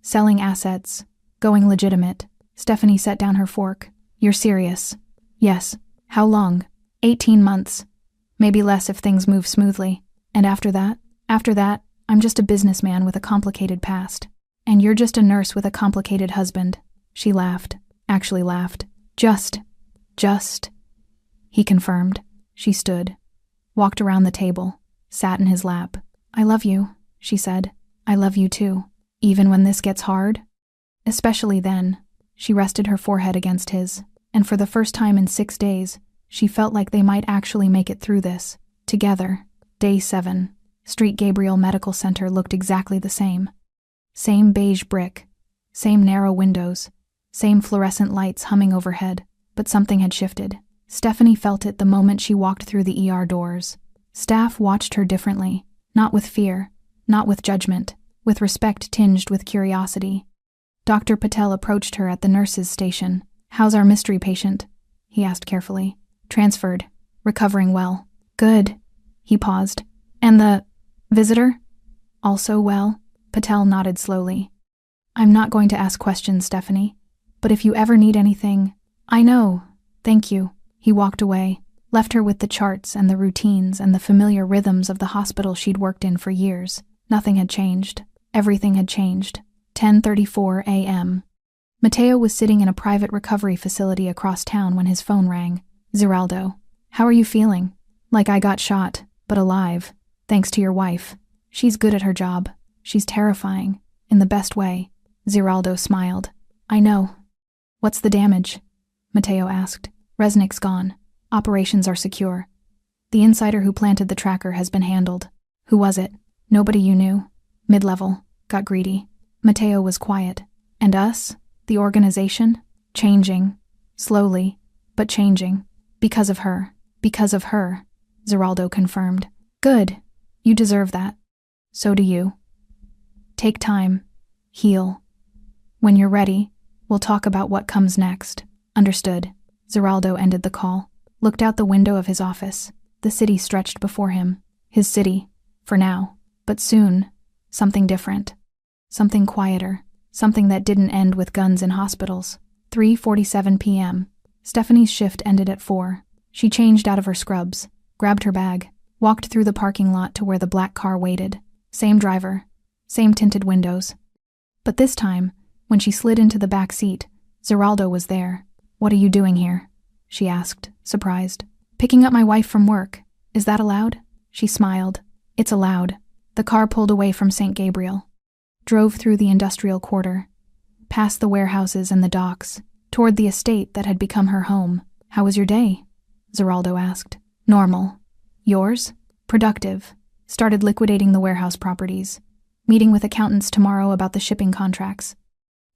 Selling assets. Going legitimate. Stephanie set down her fork. You're serious? Yes. How long? 18 months. Maybe less if things move smoothly. And after that? After that, I'm just a businessman with a complicated past. And you're just a nurse with a complicated husband. She laughed. Actually laughed. Just. He confirmed. She stood. Walked around the table. Sat in his lap. I love you, she said. I love you too. Even when this gets hard? Especially then. She rested her forehead against his. And for the first time in 6 days, she felt like they might actually make it through this. Together. Day 7. Street Gabriel Medical Center looked exactly the same. Same beige brick, same narrow windows, same fluorescent lights humming overhead, but something had shifted. Stephanie felt it the moment she walked through the ER doors. Staff watched her differently, not with fear, not with judgment, with respect tinged with curiosity. Dr. Patel approached her at the nurse's station. How's our mystery patient? He asked carefully. Transferred, recovering well. Good. He paused. And the visitor? Also well? Patel nodded slowly. I'm not going to ask questions, Stephanie. But if you ever need anything... I know. Thank you. He walked away, left her with the charts and the routines and the familiar rhythms of the hospital she'd worked in for years. Nothing had changed. Everything had changed. 10:34 a.m. Mateo was sitting in a private recovery facility across town when his phone rang. Zeraldo. How are you feeling? Like I got shot, but alive. Thanks to your wife. She's good at her job. She's terrifying. In the best way. Zeraldo smiled. I know. What's the damage? Mateo asked. Resnick's gone. Operations are secure. The insider who planted the tracker has been handled. Who was it? Nobody you knew. Mid-level. Got greedy. Mateo was quiet. And us? The organization? Changing. Slowly. But changing. Because of her. Because of her. Zeraldo confirmed. Good. You deserve that. So do you. Take time. Heal. When you're ready, we'll talk about what comes next. Understood. Zeraldo ended the call, looked out the window of his office. The city stretched before him. His city, for now. But soon, something different. Something quieter. Something that didn't end with guns in hospitals. 3:47 p.m. Stephanie's shift ended at 4. She changed out of her scrubs, grabbed her bag, walked through the parking lot to where the black car waited. Same driver, same tinted windows. But this time, when she slid into the back seat, Zeraldo was there. "What are you doing here?" she asked, surprised. "Picking up my wife from work. Is that allowed?" She smiled. "It's allowed." The car pulled away from St. Gabriel, drove through the industrial quarter, past the warehouses and the docks, toward the estate that had become her home. "How was your day?" Zeraldo asked. "Normal. Yours?" "Productive. Started liquidating the warehouse properties. Meeting with accountants tomorrow about the shipping contracts."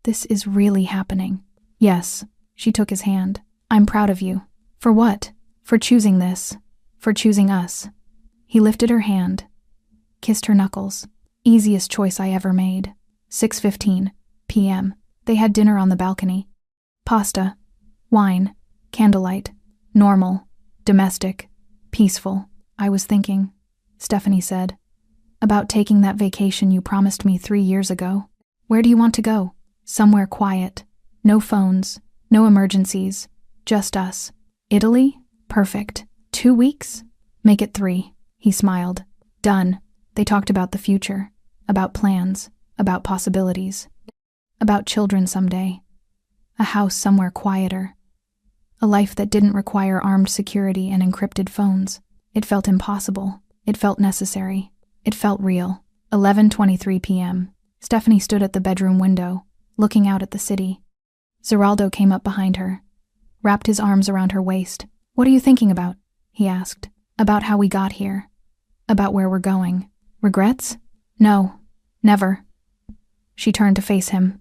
"This is really happening." "Yes." She took his hand. "I'm proud of you." "For what?" "For choosing this. For choosing us." He lifted her hand, kissed her knuckles. "Easiest choice I ever made." 6:15 p.m. They had dinner on the balcony. Pasta, wine, candlelight, normal, domestic, peaceful. "I was thinking," Stephanie said, "about taking that vacation you promised me 3 years ago." "Where do you want to go?" "Somewhere quiet. No phones, no emergencies, just us." "Italy? Perfect. 2 weeks?" "Make it 3. He smiled. "Done." They talked about the future, about plans, about possibilities, about children someday, a house somewhere quieter, a life that didn't require armed security and encrypted phones. It felt impossible. It felt necessary. It felt real. 11:23 p.m. Stephanie stood at the bedroom window, looking out at the city. Zeraldo came up behind her, wrapped his arms around her waist. "What are you thinking about?" he asked. "About how we got here. About where we're going." "Regrets?" "No, never." She turned to face him.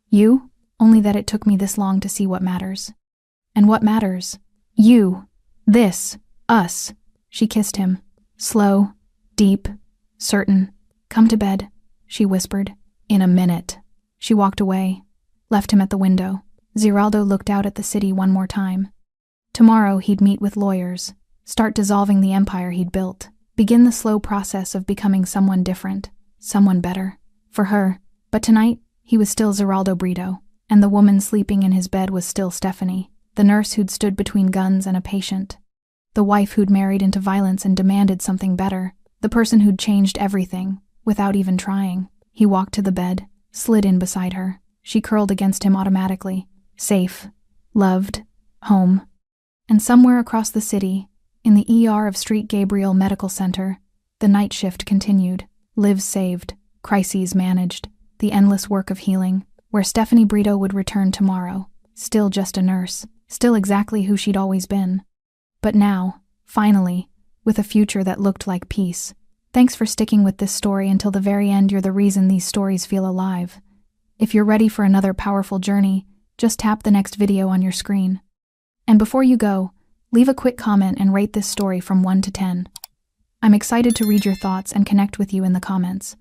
"You? Only that it took me this long to see what matters." "And what matters?" "You. This. Us." She kissed him. Slow, deep, certain. "Come to bed," she whispered. "In a minute." She walked away, left him at the window. Zeraldo looked out at the city one more time. Tomorrow he'd meet with lawyers, start dissolving the empire he'd built, begin the slow process of becoming someone different, someone better. For her. But tonight, he was still Zeraldo Brito, and the woman sleeping in his bed was still Stephanie, the nurse who'd stood between guns and a patient, the wife who'd married into violence and demanded something better, the person who'd changed everything, without even trying. He walked to the bed, slid in beside her. She curled against him automatically. Safe, loved, home. And somewhere across the city, in the ER of St. Gabriel Medical Center, the night shift continued. Lives saved, crises managed, the endless work of healing, where Stephanie Brito would return tomorrow, still just a nurse, still exactly who she'd always been. But now, finally, with a future that looked like peace. Thanks for sticking with this story until the very end. You're the reason these stories feel alive. If you're ready for another powerful journey, just tap the next video on your screen. And before you go, leave a quick comment and rate this story from 1 to 10. I'm excited to read your thoughts and connect with you in the comments.